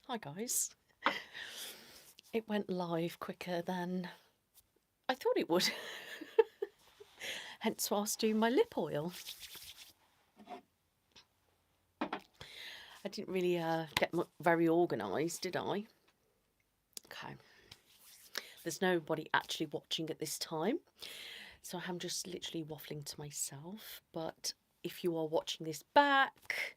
Hi guys. It went live quicker than I thought it would. Hence why I was doing my lip oil. I didn't really get very organised, did I? Okay. There's nobody actually watching at this time, so I'm just literally waffling to myself. But if you are watching this back,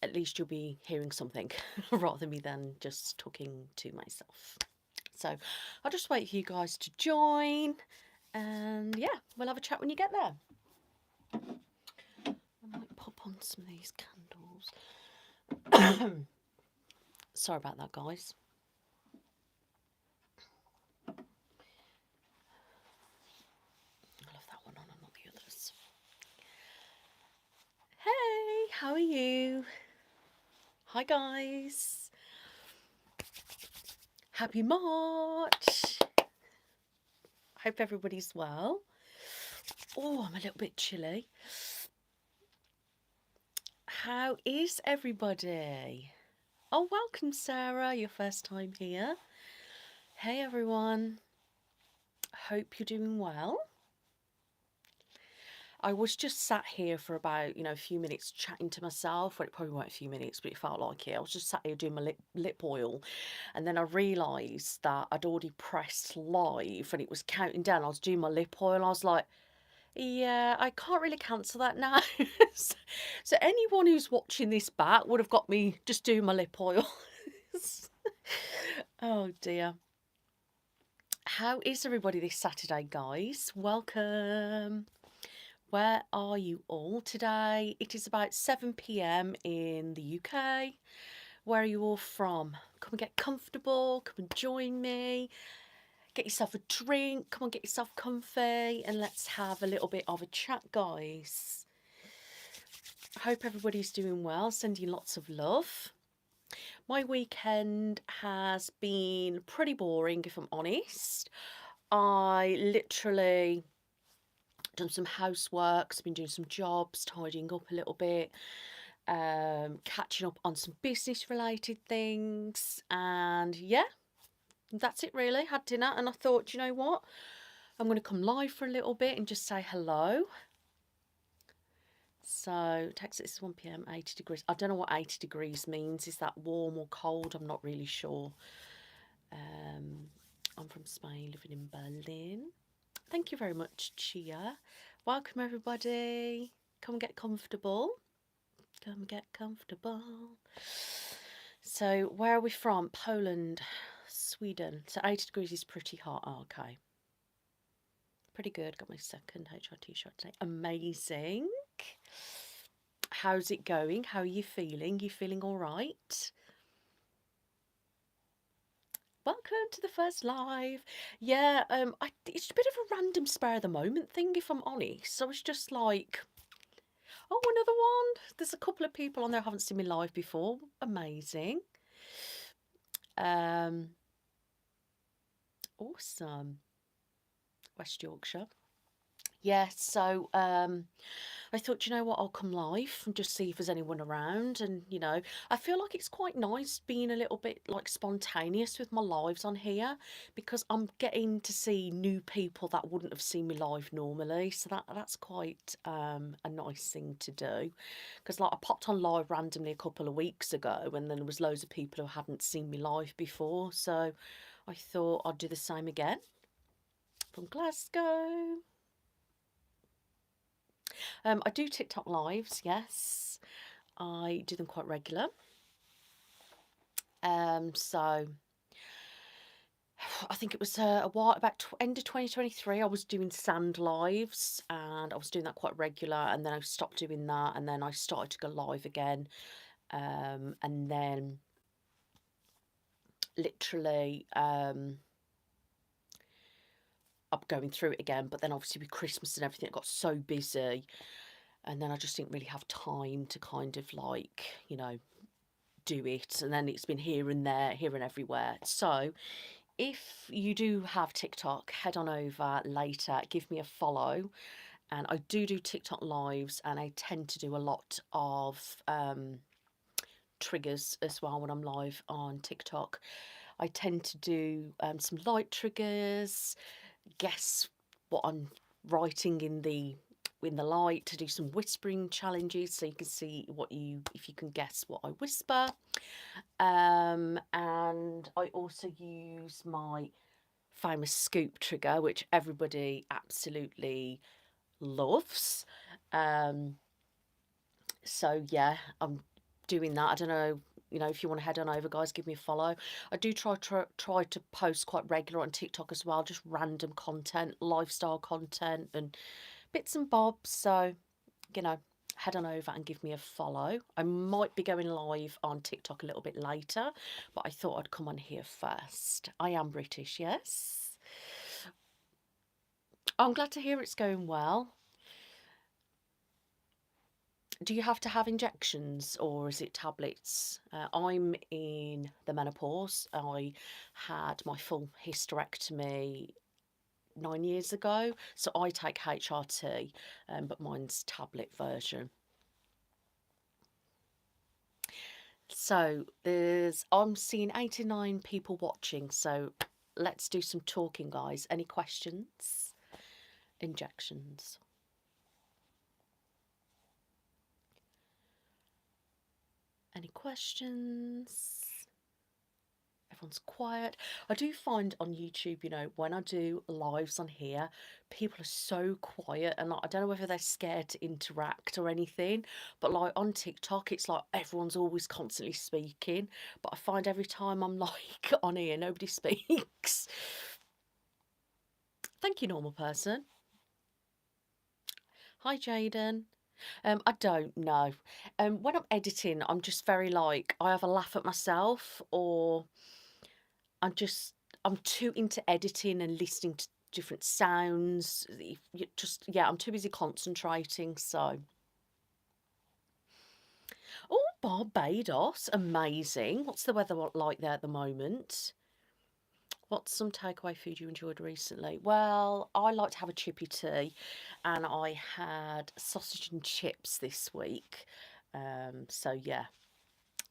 at least you'll be hearing something rather than just talking to myself. So I'll just wait for you guys to join, and yeah, we'll have a chat when you get there. I might pop on some of these candles. Sorry about that, guys. I love that one on and not the others. Hey, how are you? Hi, guys. Happy March. Hope everybody's well. Oh, I'm a little bit chilly. How is everybody? Oh, welcome, Sarah. Your first time here. Hey, everyone. Hope you're doing well. I was just sat here for about, a few minutes chatting to myself. Well, it probably weren't a few minutes, but it felt like it. I was just sat here doing my lip oil. And then I realised that I'd already pressed live and it was counting down. I was doing my lip oil. I was like, yeah, I can't really cancel that now. So anyone who's watching this back would have got me just doing my lip oil. Oh dear. How is everybody this Saturday, guys? Welcome. Where are you all today? It is about 7 p.m. in the UK. Where are you all from? Come and get comfortable. Come and join me. Get yourself a drink. Come on, get yourself comfy. And let's have a little bit of a chat, guys. I hope everybody's doing well. Sending lots of love. My weekend has been pretty boring, if I'm honest. I literally done some housework, been doing some jobs, tidying up a little bit, catching up on some business related things, and yeah, that's it really. Had dinner and I thought, you know what, I'm going to come live for a little bit and just say hello. So Texas is 1 p.m, 80 degrees. I don't know what 80 degrees means. Is that warm or cold? I'm not really sure. I'm from Spain, living in Berlin. Thank you very much, Chia. Welcome, everybody. Come and get comfortable. Come and get comfortable. So, where are we from? Poland, Sweden. So, 80 degrees is pretty hot. Oh, okay. Pretty good. Got my second HRT shot today. Amazing. How's it going? How are you feeling? You feeling all right? Welcome to the first live. Yeah, it's a bit of a random spare of the moment thing, if I'm honest. So I was just like, oh, another one. There's a couple of people on there who haven't seen me live before. Amazing. Awesome. West Yorkshire. Yeah, so I thought, you know what, I'll come live and just see if there's anyone around. And, I feel like it's quite nice being a little bit like spontaneous with my lives on here because I'm getting to see new people that wouldn't have seen me live normally. So that's quite a nice thing to do. Because like I popped on live randomly a couple of weeks ago and then there was loads of people who hadn't seen me live before. So I thought I'd do the same again. From Glasgow. I do TikTok lives, yes. I do them quite regular. So I think it was a while about end of 2023. I was doing sand lives, and I was doing that quite regular. And then I stopped doing that, and then I started to go live again, and then literally I'm going through it again. But then obviously with Christmas and everything, it got so busy, and then I just didn't really have time to kind of like do it. And then it's been here and there, here and everywhere. So if you do have TikTok, head on over later, give me a follow. And I do TikTok lives, and I tend to do a lot of triggers as well when I'm live on TikTok. I tend to do some light triggers, guess what I'm writing in the light, to do some whispering challenges so you can see if you can guess what I whisper. And I also use my famous scoop trigger, which everybody absolutely loves. So yeah, I'm doing that. I don't know, if you want to head on over, guys, give me a follow. I do try to post quite regular on TikTok as well, just random content, lifestyle content and bits and bobs. So, head on over and give me a follow. I might be going live on TikTok a little bit later, but I thought I'd come on here first. I am British, yes. I'm glad to hear it's going well. Do you have to have injections or is it tablets? I'm in the menopause. I had my full hysterectomy 9 years ago, so I take HRT, but mine's tablet version. So I'm seeing 89 people watching, so let's do some talking, guys. Any questions? Injections. Any questions? Everyone's quiet. I do find on YouTube, when I do lives on here, people are so quiet, and I don't know whether they're scared to interact or anything, but like on TikTok, it's like everyone's always constantly speaking, but I find every time I'm like on here, nobody speaks. Thank you, normal person. Hi, Jaden. I don't know. When I'm editing, I'm just very like, I have a laugh at myself, or I'm too into editing and listening to different sounds. I'm too busy concentrating. So, oh, Barbados, amazing. What's the weather like there at the moment? What's some takeaway food you enjoyed recently? Well, I like to have a chippy tea, and I had sausage and chips this week. So yeah,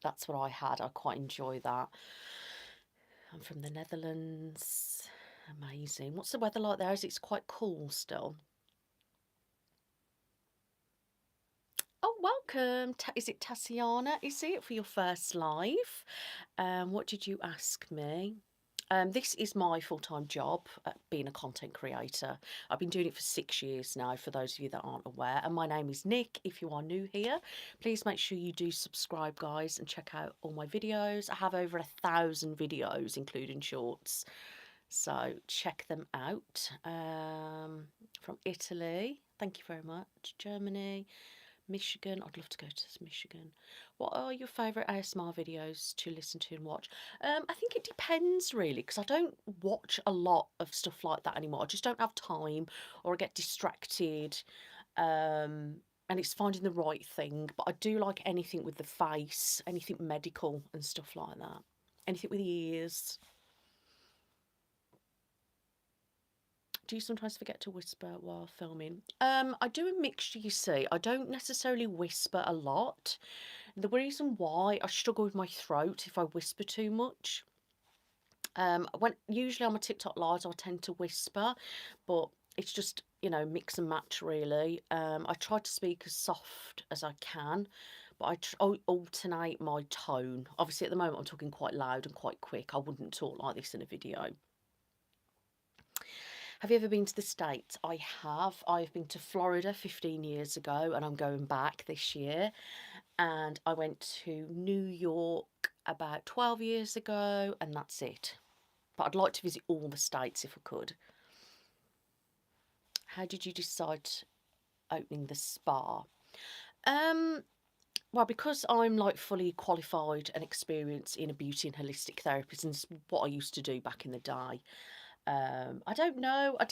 that's what I had. I quite enjoy that. I'm from the Netherlands. Amazing. What's the weather like there? Is it quite cool still? Oh, welcome. Is it Tatiana? Is it for your first live? What did you ask me? This is my full-time job, being a content creator. I've been doing it for 6 years now, for those of you that aren't aware. And my name is Nick. If you are new here, please make sure you do subscribe, guys, and check out all my videos. I have over 1,000 videos, including shorts. So check them out. From Italy, thank you very much. Germany, Michigan. I'd love to go to Michigan. What are your favourite ASMR videos to listen to and watch? I think it depends really, because I don't watch a lot of stuff like that anymore. I just don't have time, or I get distracted. And it's finding the right thing. But I do like anything with the face, anything medical and stuff like that. Anything with the ears. Do you sometimes forget to whisper while filming? I do a mixture, you see. I don't necessarily whisper a lot. The reason why, I struggle with my throat if I whisper too much. When usually on my TikTok lives, I tend to whisper, but it's just, mix and match really. I try to speak as soft as I can, but I alternate my tone. Obviously, at the moment, I'm talking quite loud and quite quick. I wouldn't talk like this in a video. Have you ever been to the States? I have. I've been to Florida 15 years ago, and I'm going back this year. And I went to New York about 12 years ago, and that's it. But I'd like to visit all the states if I could. How did you decide opening the spa? Well, because I'm like fully qualified and experienced in a beauty and holistic therapist, and it's what I used to do back in the day. I don't know. I've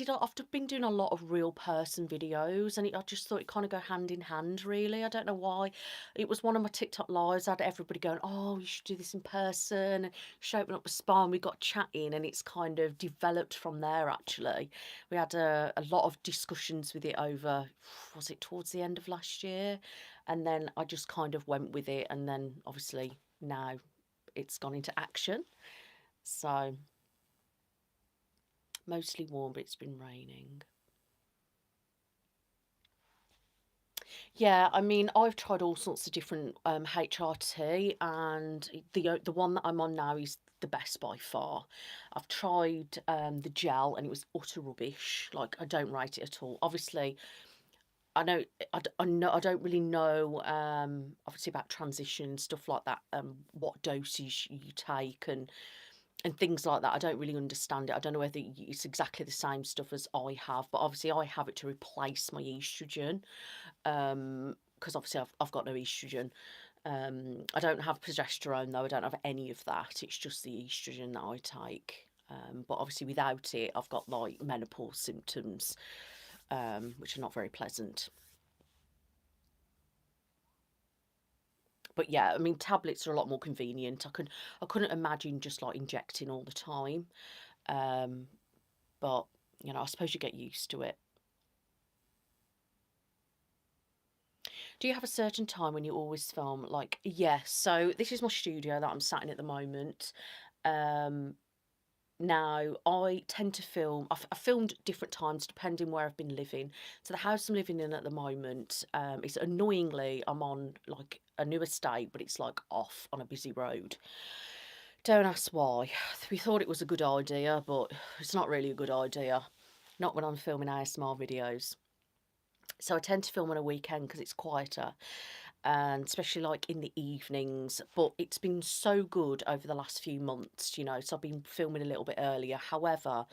been doing a lot of real person videos, and I just thought it kind of go hand in hand, really. I don't know why. It was one of my TikTok lives. I had everybody going, "Oh, you should do this in person." And she opened up the spa, and we got chatting, and it's kind of developed from there. Actually, we had a lot of discussions with it over. Was it towards the end of last year? And then I just kind of went with it, and then obviously now it's gone into action. So mostly warm, but it's been raining. Yeah, I mean, I've tried all sorts of different HRT, and the one that I'm on now is the best by far. I've tried the gel, and it was utter rubbish. Like, I don't rate it at all. Obviously, I know I don't really know obviously about transition stuff like that. What dosage you take and things like that. I don't really understand it. I don't know whether it's exactly the same stuff as I have, but obviously I have it to replace my estrogen. Because obviously I've got no estrogen. I don't have progesterone though. I don't have any of that. It's just the estrogen that I take. But obviously without it, I've got like menopause symptoms, which are not very pleasant. But yeah, I mean, tablets are a lot more convenient. I couldn't imagine just like injecting all the time. Um, but you know, I suppose you get used to it. Do you have a certain time when you always film? Like, yes. So this is my studio that I'm sat in at the moment. Um, Now, I tend to film. I've filmed different times depending where I've been living. So the house I'm living in at the moment, is annoyingly I'm on like a new estate, but it's like off on a busy road. Don't ask why. We thought it was a good idea, but it's not really a good idea. Not when I'm filming ASMR videos. So I tend to film on a weekend because it's quieter, and especially like in the evenings. But it's been so good over the last few months, you know, so I've been filming a little bit earlier. However,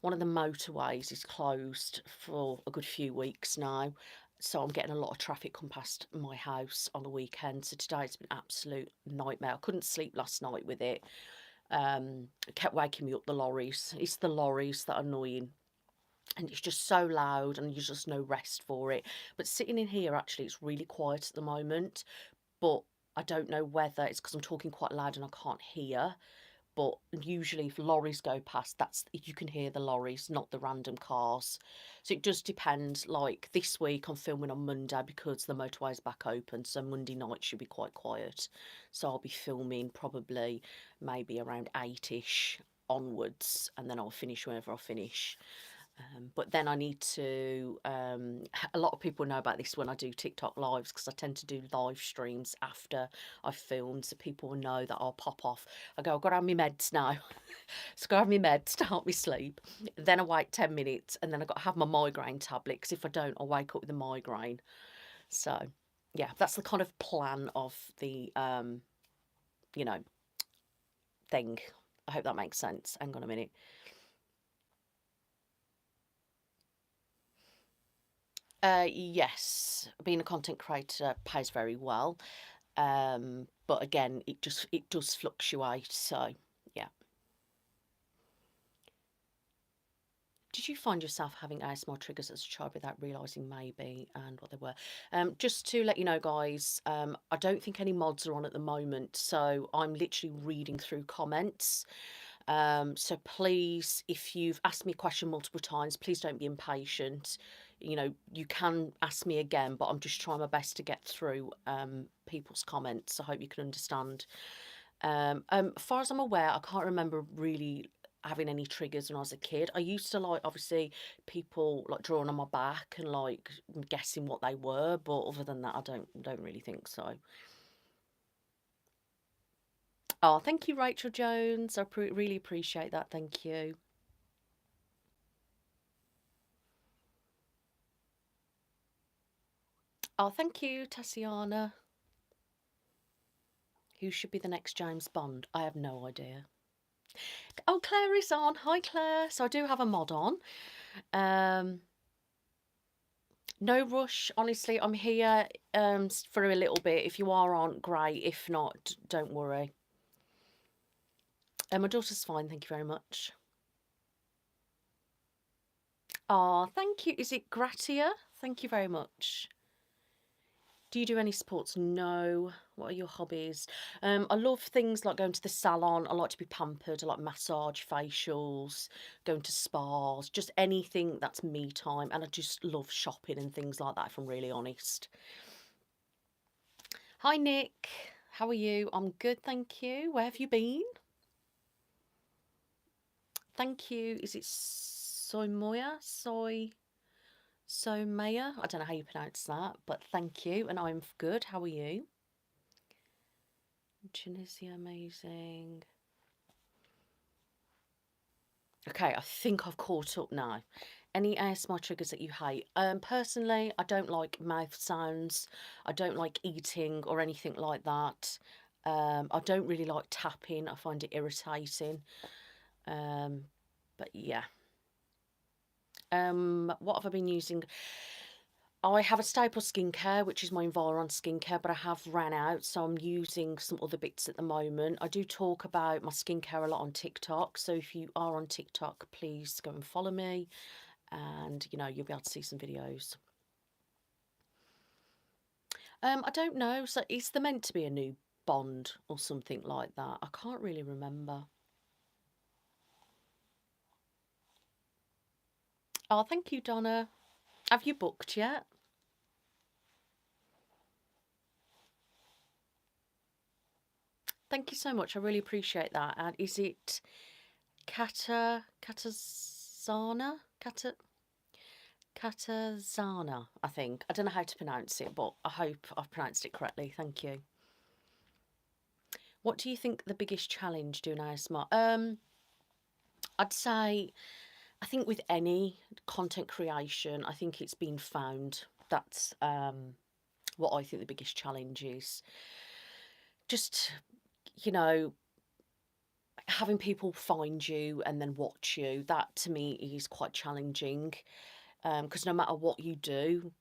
one of the motorways is closed for a good few weeks now, so I'm getting a lot of traffic come past my house on the weekend. So today it's been an absolute nightmare. I couldn't sleep last night with it. It kept waking me up, the lorries. It's the lorries that are annoying, and it's just so loud and there's just no rest for it. But sitting in here, actually, it's really quiet at the moment. But I don't know whether it's because I'm talking quite loud and I can't hear. But usually, if lorries go past, that's you can hear the lorries, not the random cars. So it does depend. Like this week, I'm filming on Monday because the motorway's back open, so Monday night should be quite quiet. So I'll be filming probably maybe around 8ish onwards, and then I'll finish whenever I finish. But then I need to. A lot of people know about this when I do TikTok lives because I tend to do live streams after I've filmed, so people will know that I'll pop off. I go, I've got to have my meds now. So I go have my meds to help me sleep. Then I wait 10 minutes and then I've got to have my migraine tablet because if I don't, I'll wake up with a migraine. So, yeah, that's the kind of plan of the, you know, thing. I hope that makes sense. Hang on a minute. Yes, being a content creator pays very well. But again, it does fluctuate. So yeah. Did you find yourself having ASMR triggers as a child without realising maybe and what they were? Just to let you know, guys, I don't think any mods are on at the moment, so I'm literally reading through comments. So please, if you've asked me a question multiple times, please don't be impatient. You know, you can ask me again, but I'm just trying my best to get through people's comments. I hope you can understand. As far as I'm aware, I can't remember really having any triggers when I was a kid. I used to like obviously people like drawing on my back and like guessing what they were, but other than that, I don't really think so. Oh, thank you, Rachel Jones. I really appreciate that. Thank you. Oh, thank you, Tassiana. Who should be the next James Bond? I have no idea. Oh, Claire is on. Hi, Claire. So I do have a mod on. Um, no rush. Honestly, I'm here for a little bit. If you are on, great. If not, don't worry. My daughter's fine. Thank you very much. Oh, thank you. Is it Gratia? Thank you very much. Do you do any sports? No. What are your hobbies? I love things like going to the salon. I like to be pampered. I like massage, facials, going to spas, just anything that's me time. And I just love shopping and things like that, if I'm really honest. Hi, Nick. How are you? I'm good, thank you. Where have you been? Thank you. Is it Soymaya? Soymaya? I don't know how you pronounce that, but thank you. And I'm good. How are you? Tunisia, amazing. Okay, I think I've caught up now. Any ASMR triggers that you hate? Personally, I don't like mouth sounds. I don't like eating or anything like that. I don't really like tapping. I find it irritating. But yeah. What have I been using? I have a staple skincare, which is my Environ skincare, but I have ran out, so I'm using some other bits at the moment. I do talk about my skincare a lot on TikTok, so if you are on TikTok, please go and follow me, and you'll be able to see some videos. I don't know. So is there meant to be a new Bond or something like that? I can't really remember. Oh, thank you, Donna. Have you booked yet? Thank you so much. I really appreciate that. And is it Katazana, I think. I don't know how to pronounce it, but I hope I've pronounced it correctly. Thank you. What do you think the biggest challenge doing ASMR? I'd say, I think with any content creation, I think it's been found. That's what I think the biggest challenge is. Just, you know, having people find you and then watch you, that to me is quite challenging. Because no matter what you do,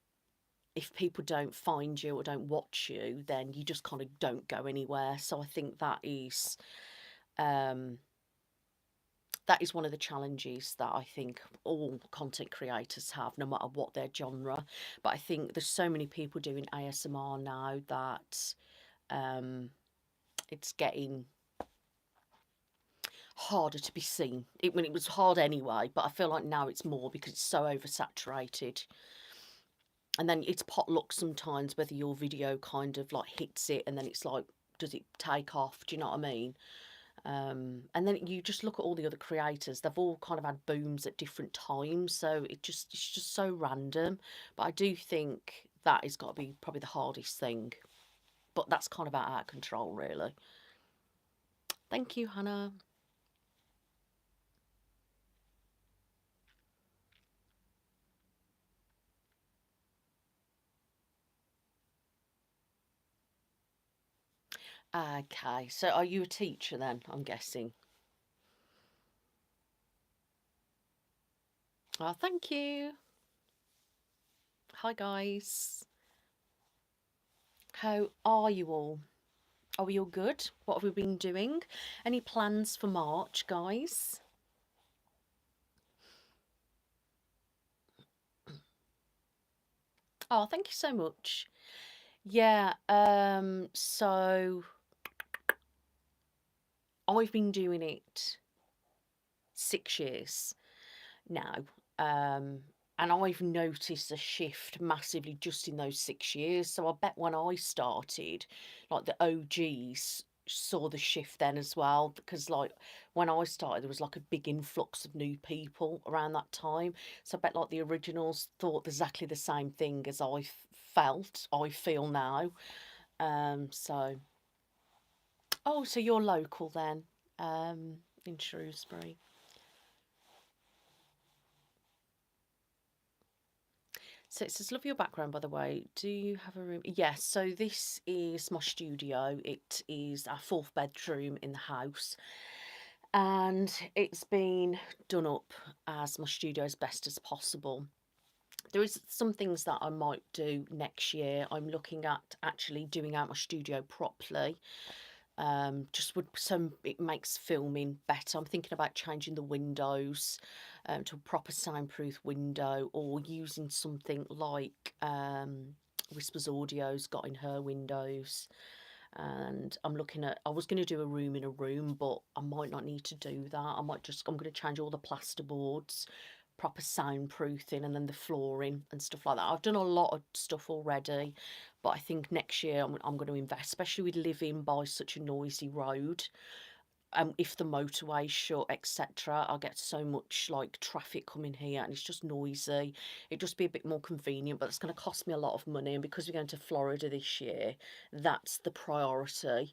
if people don't find you or don't watch you, then you just kind of don't go anywhere. So I think that is one of the challenges that I think all content creators have, no matter what their genre. But I think there's so many people doing ASMR now that it's getting harder to be seen. It was hard anyway, but I feel like now it's more because it's so oversaturated. And then it's potluck sometimes, whether your video kind of like hits it and then it's like, does it take off? Do you know what I mean? And then you just look at all the other creators, they've all kind of had booms at different times, so it's just so random. But I do think that has got to be probably the hardest thing. But that's kind of out of control, really. Thank you, Hannah. Okay, so are you a teacher then, I'm guessing? Oh, thank you. Hi, guys. How are you all? Are we all good? What have we been doing? Any plans for March, guys? Oh, thank you so much. Yeah, so I've been doing it 6 years now. And I've noticed a shift massively just in those 6 years. So I bet when I started, like the OGs saw the shift then as well. Because like when I started, there was like a big influx of new people around that time. So I bet like the originals thought exactly the same thing as I feel now. So oh, so you're local then, in Shrewsbury. So it says, love your background, by the way. Do you have a room? Yes, so this is my studio. It is our fourth bedroom in the house. And it's been done up as my studio as best as possible. There is some things that I might do next year. I'm looking at actually doing out my studio properly. Just would so it makes filming better. I'm thinking about changing the windows to a proper soundproof window, or using something like Whispers Audio's got in her windows. And I'm looking at, I was going to do a room in a room, but I might not need to do that. I'm going to change all the plasterboards, proper soundproofing and then the flooring and stuff like that. I've done a lot of stuff already, but I think next year I'm going to invest, especially with living by such a noisy road. If the motorway's shut, etc., I get so much like traffic coming here and it's just noisy. It'd just be a bit more convenient, but it's going to cost me a lot of money. And because we're going to Florida this year, that's the priority.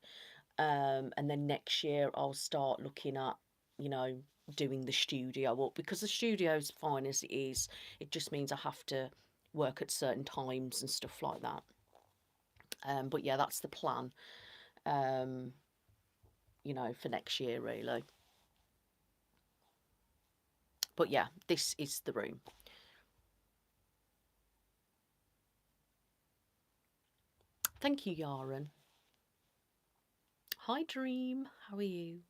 And then next year I'll start looking at, you know, doing the studio up, because the studio's fine as it is. It just means I have to work at certain times and stuff like that. But yeah, that's the plan. Um, you know, for next year, really. But yeah, this is the room. Thank you, Yaren. Hi, Dream. How are you?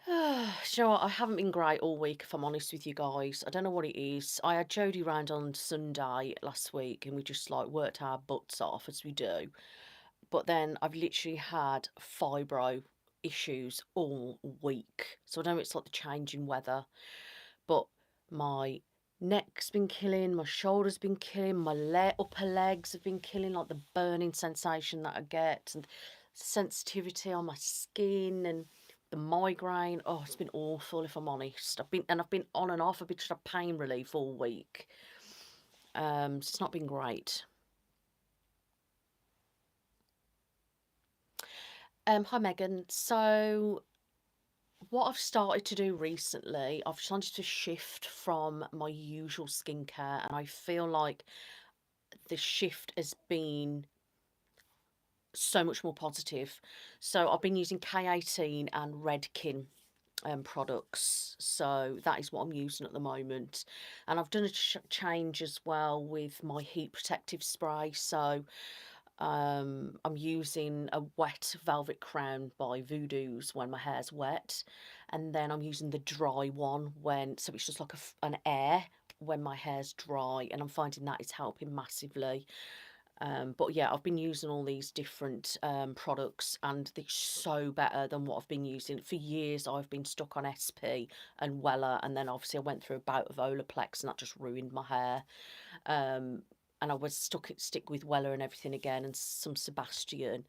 Do you know what? I haven't been great all week, if I'm honest with you guys. I don't know what it is. I had Jodie round on Sunday last week and we just like worked our butts off, as we do. But then I've literally had fibro issues all week. So I know it's like the change in weather, but my neck's been killing, my shoulder's been killing, my upper legs have been killing, like the burning sensation that I get, and sensitivity on my skin, and the migraine. Oh, it's been awful, if I'm honest. I've been on and off. I've been just a pain relief all week. So it's not been great. Hi Megan. So what I've started to do recently, I've started to shift from my usual skincare, and I feel like the shift has been so much more positive. So I've been using K18 and Redkin products. So that is what I'm using at the moment. And I've done a change as well with my heat protective spray. So I'm using a wet velvet crown by Voodoo's when my hair's wet, and then I'm using the dry one when, so it's just like an air when my hair's dry, and I'm finding that is helping massively. But yeah, I've been using all these different products, and they're so better than what I've been using. For years, I've been stuck on SP and Wella, and then obviously I went through a bout of Olaplex, and that just ruined my hair. Um, and I was stick with Weller and everything again, and some Sebastian.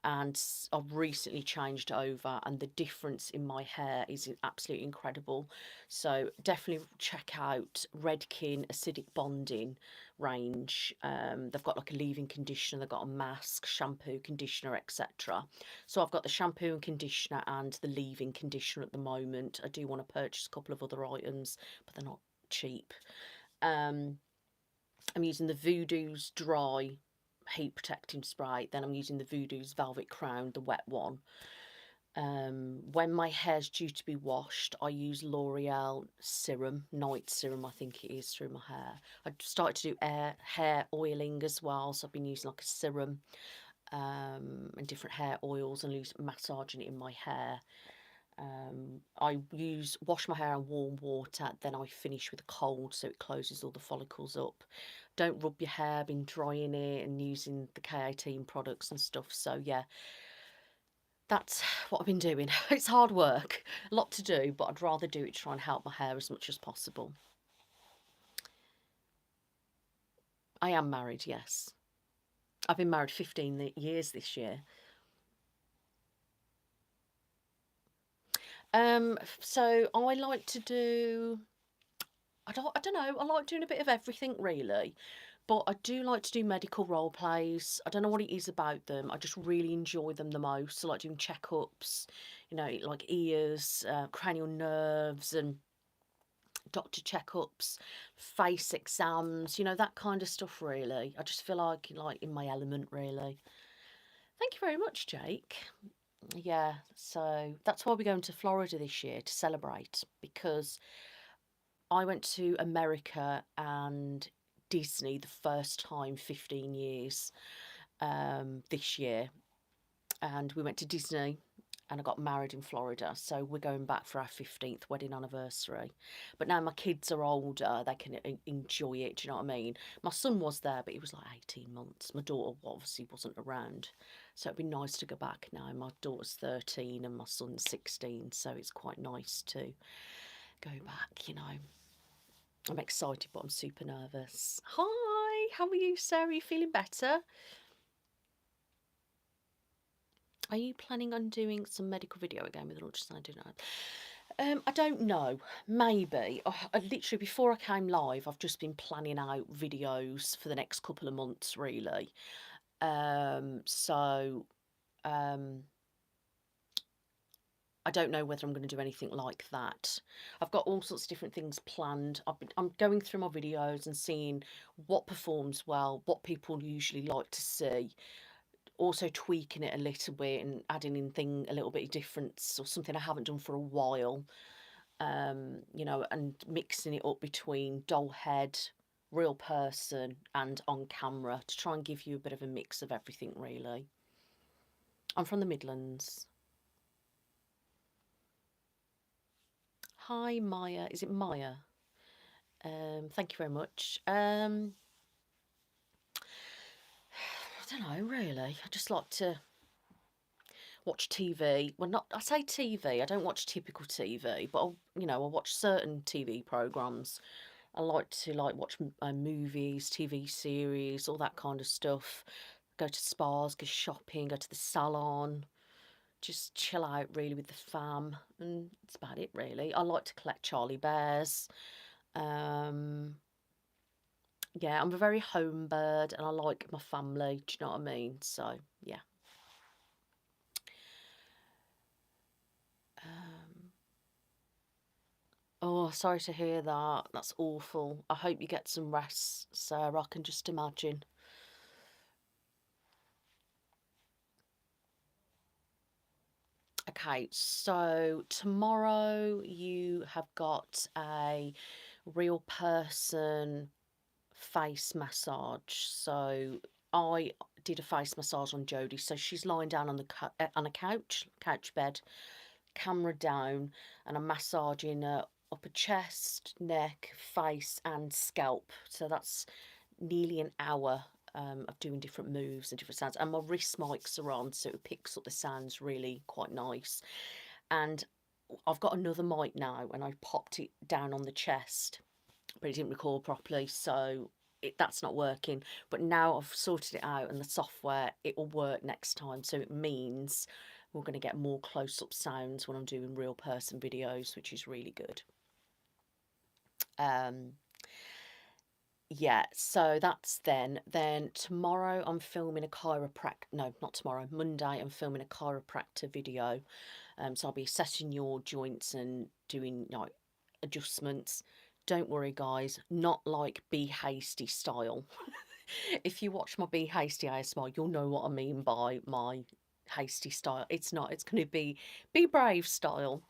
And I've recently changed over, and the difference in my hair is absolutely incredible. So definitely check out Redkin Acidic Bonding range. They've got like a leave-in conditioner, they've got a mask, shampoo, conditioner, etc. So I've got the shampoo and conditioner and the leave-in conditioner at the moment. I do want to purchase a couple of other items, but they're not cheap. I'm using the Voodoo's dry heat protecting spray. Then I'm using the Voodoo's Velvet Crown, the wet one. When my hair's due to be washed, I use L'Oreal serum, night serum, I think it is, through my hair. I started to do hair oiling as well, so I've been using like a serum and different hair oils and massaging it in my hair. I wash my hair in warm water, then I finish with a cold so it closes all the follicles up. Don't rub your hair, been drying it and using the K18 products and stuff. So yeah, that's what I've been doing. It's hard work, a lot to do, but I'd rather do it to try and help my hair as much as possible. I am married, yes. I've been married 15 years this year. So I like to do, I don't know, I like doing a bit of everything really. But I do like to do medical role plays. I don't know what it is about them. I just really enjoy them the most. So like doing checkups, you know, like ears, cranial nerves, and doctor checkups, face exams, you know, that kind of stuff really. I just feel like in my element really. Thank you very much, Jake. Yeah, so that's why we're going to Florida this year to celebrate, because I went to America and Disney the first time 15 years this year, and we went to Disney and I got married in Florida, so we're going back for our 15th wedding anniversary. But now my kids are older, they can enjoy it, do you know what I mean? My son was there, but he was like 18 months. My daughter obviously wasn't around, so it'd be nice to go back now. My daughter's 13 and my son's 16, so it's quite nice to go back, you know. I'm excited, but I'm super nervous. Hi, how are you, Sarah? Are you feeling better? Are you planning on doing some medical video again with ultrasound? I don't know. Maybe. Literally, before I came live, I've just been planning out videos for the next couple of months, really. So I don't know whether I'm going to do anything like that. I've got all sorts of different things planned. I'm going through my videos and seeing what performs well, what people usually like to see. Also tweaking it a little bit and adding in a little bit of difference or something I haven't done for a while. You know, and mixing it up between doll head, real person, and on camera to try and give you a bit of a mix of everything, really. I'm from the Midlands. Hi, Maya. Is it Maya? Thank you very much. I don't know, really. I just like to watch TV. Well, not I say TV. I don't watch typical TV, but you know, I watch certain TV programs. I like to watch movies, TV series, all that kind of stuff. Go to spas, go shopping, go to the salon. Just chill out really with the fam, and that's about it really. I like to collect Charlie Bears. Yeah, I'm a very home bird and I like my family, do you know what I mean? So, yeah. Oh, sorry to hear that. That's awful. I hope you get some rest, Sarah. I can just imagine. Okay, so tomorrow you have got a real person face massage. So I did a face massage on Jodie. So she's lying down on on a couch bed, camera down, and I'm massaging her upper chest, neck, face, and scalp. So that's nearly an hour of doing different moves and different sounds. And my wrist mics are on, so it picks up the sounds really quite nice. And I've got another mic now, and I popped it down on the chest, but it didn't record properly, so that's not working. But now I've sorted it out, and the software, it will work next time. So it means we're going to get more close-up sounds when I'm doing real person videos, which is really good. Yeah, so that's then. Then tomorrow I'm filming a chiropractor. No, not tomorrow. Monday I'm filming a chiropractor video. So I'll be assessing your joints and doing like adjustments. Don't worry, guys. Not like Be Hasty style. If you watch my Be Hasty ASMR, you'll know what I mean by my hasty style. It's not. It's going to be brave style.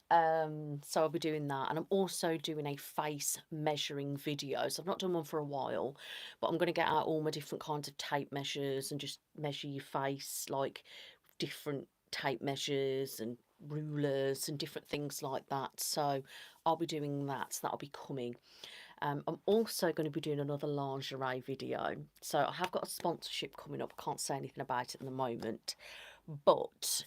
So I'll be doing that, and I'm also doing a face measuring video. So I've not done one for a while, but I'm going to get out all my different kinds of tape measures and just measure your face, like different tape measures and rulers and different things like that. So I'll be doing that. So that'll be coming. I'm also going to be doing another lingerie video. So I have got a sponsorship coming up. I can't say anything about it at the moment, but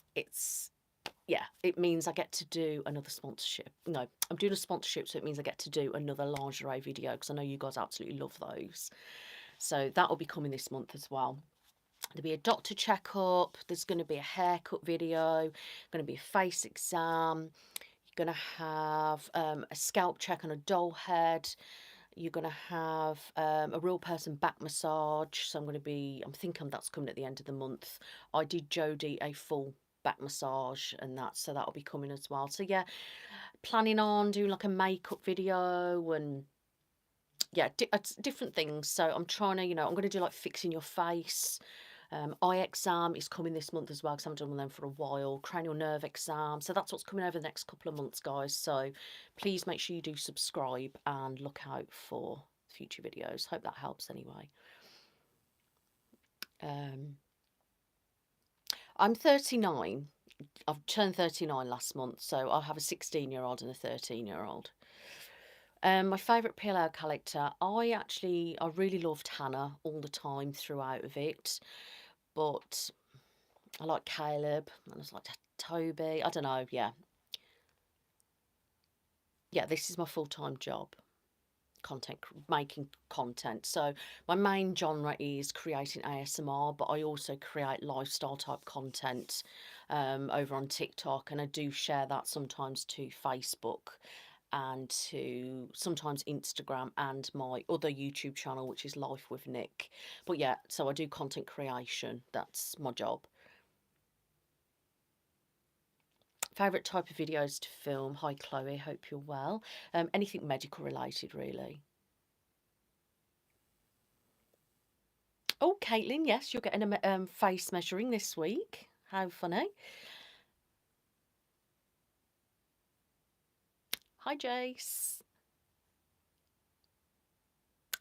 yeah, it means I get to do another sponsorship. No, I'm doing a sponsorship, so it means I get to do another lingerie video because I know you guys absolutely love those. So that will be coming this month as well. There'll be a doctor checkup. There's going to be a haircut video. Going to be a face exam. You're going to have a scalp check on a doll head. You're going to have a real person back massage. So I'm thinking that's coming at the end of the month. I did Jodie a full back massage and that, so that'll be coming as well. So yeah, planning on doing like a makeup video and yeah, different things. So I'm trying to, I'm going to do like fixing your face. Eye exam is coming this month as well because I haven't done one of them for a while. Cranial nerve exam. So that's what's coming over the next couple of months, guys. So please make sure you do subscribe and look out for future videos. Hope that helps anyway. I'm 39. I've turned 39 last month, so I have a 16-year-old and a 13-year-old. My favourite PLL character, I really loved Hannah all the time throughout of it, but I like Caleb, and I was like Toby. I don't know, yeah. yeah, this is my full-time job. Making content. So my main genre is creating ASMR, but I also create lifestyle type content over on TikTok, and I do share that sometimes to Facebook and to sometimes Instagram and my other YouTube channel, which is Life with Nick. But yeah, so I do content creation. That's my job. Favorite type of videos to film? Hi Chloe, hope you're well. Anything medical related, really. Oh, Caitlin, yes, you're getting a face measuring this week. How funny. Hi, Jace.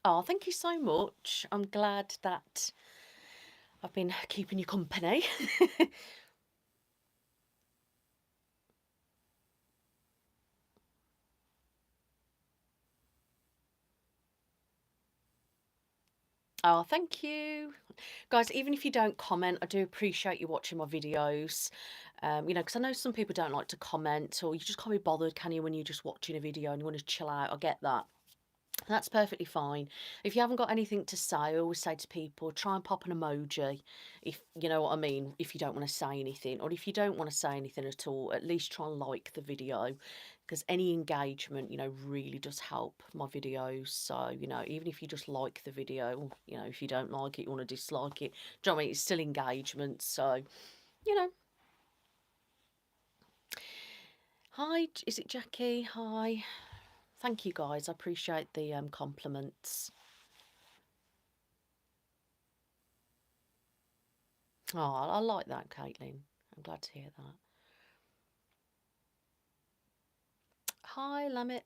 Oh, thank you so much. I'm glad that I've been keeping you company. Oh, thank you. Guys, even if you don't comment, I do appreciate you watching my videos. You know, because I know some people don't like to comment, or you just can't be bothered, can you, when you're just watching a video and you want to chill out. I get that. That's perfectly fine. If you haven't got anything to say, I always say to people, try and pop an emoji, if you know what I mean, if you don't want to say anything. Or if you don't want to say anything at all, at least try and like the video, because any engagement, you know, really does help my videos. So, you know, even if you just like the video, you know, if you don't like it, you want to dislike it, do you know what I mean? It's still engagement. So, you know. Hi, is it Jackie? Hi. Thank you, guys. I appreciate the compliments. Oh, I like that, Caitlin. I'm glad to hear that. Hi, Lamit.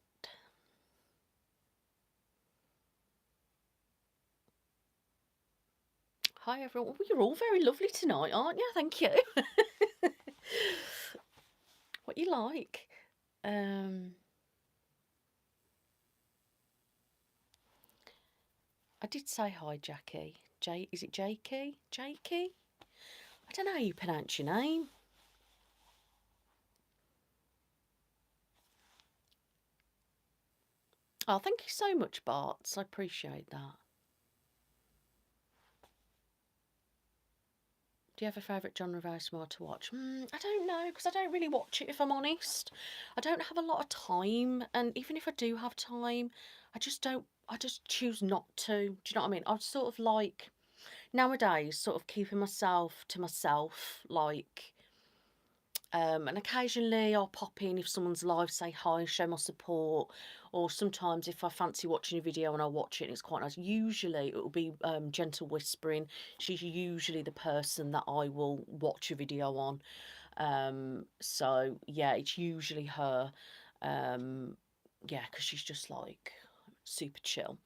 Hi, everyone. Well, you're all very lovely tonight, aren't you? Thank you. What you like? Um, I did say hi, Jackie. Is it Jakey? Jakey? I don't know how you pronounce your name. Oh, thank you so much, Barts. I appreciate that. Do you have a favourite genre of ASMR to watch? I don't know, because I don't really watch it, if I'm honest. I don't have a lot of time, and even if I do have time, I just don't, I just choose not to. Do you know what I mean? I'm sort of like, nowadays, sort of keeping myself to myself, like, and occasionally I'll pop in if someone's live, say hi, show my support, or sometimes if I fancy watching a video and I'll watch it and it's quite nice. Usually it will be Gentle Whispering. She's usually the person that I will watch a video on. So yeah, it's usually her. Yeah, because she's just like super chill.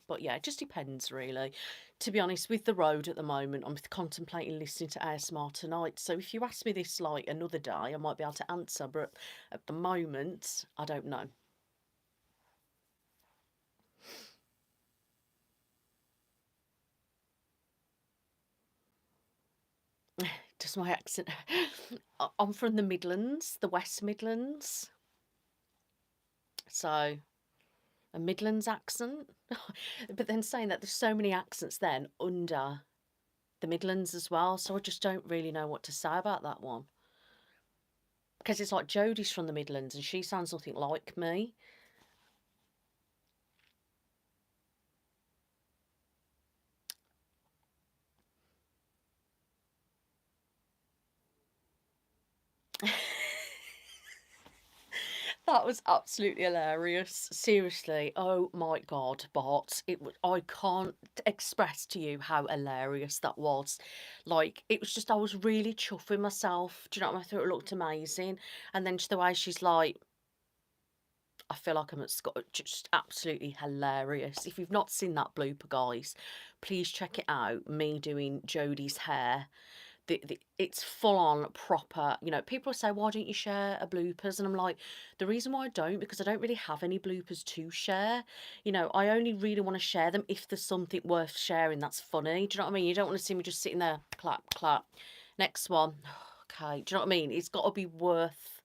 But yeah, it just depends really. To be honest, with the road at the moment, I'm contemplating listening to ASMR tonight. So if you ask me this like another day, I might be able to answer. But at the moment, I don't know. Does my accent? I'm from the Midlands, the West Midlands. So a Midlands accent. But then saying that, there's so many accents then under the Midlands as well. So I just don't really know what to say about that one. Because it's like Jodie's from the Midlands and she sounds nothing like me. That was absolutely hilarious. Seriously, oh my god, Bart! I can't express to you how hilarious that was. Like, it was just, I was really chuffing myself. Do you know what I mean? I thought it looked amazing, and then just the way she's like, I feel like I'm at Scott. Just absolutely hilarious. If you've not seen that blooper, guys, please check it out. Me doing Jodie's hair. It's full on proper. You know, people say, why don't you share a bloopers? And I'm like, the reason why I don't, because I don't really have any bloopers to share. You know, I only really want to share them if there's something worth sharing that's funny. Do you know what I mean? You don't want to see me just sitting there, clap, clap. Next one. Okay, do you know what I mean? It's got to be worth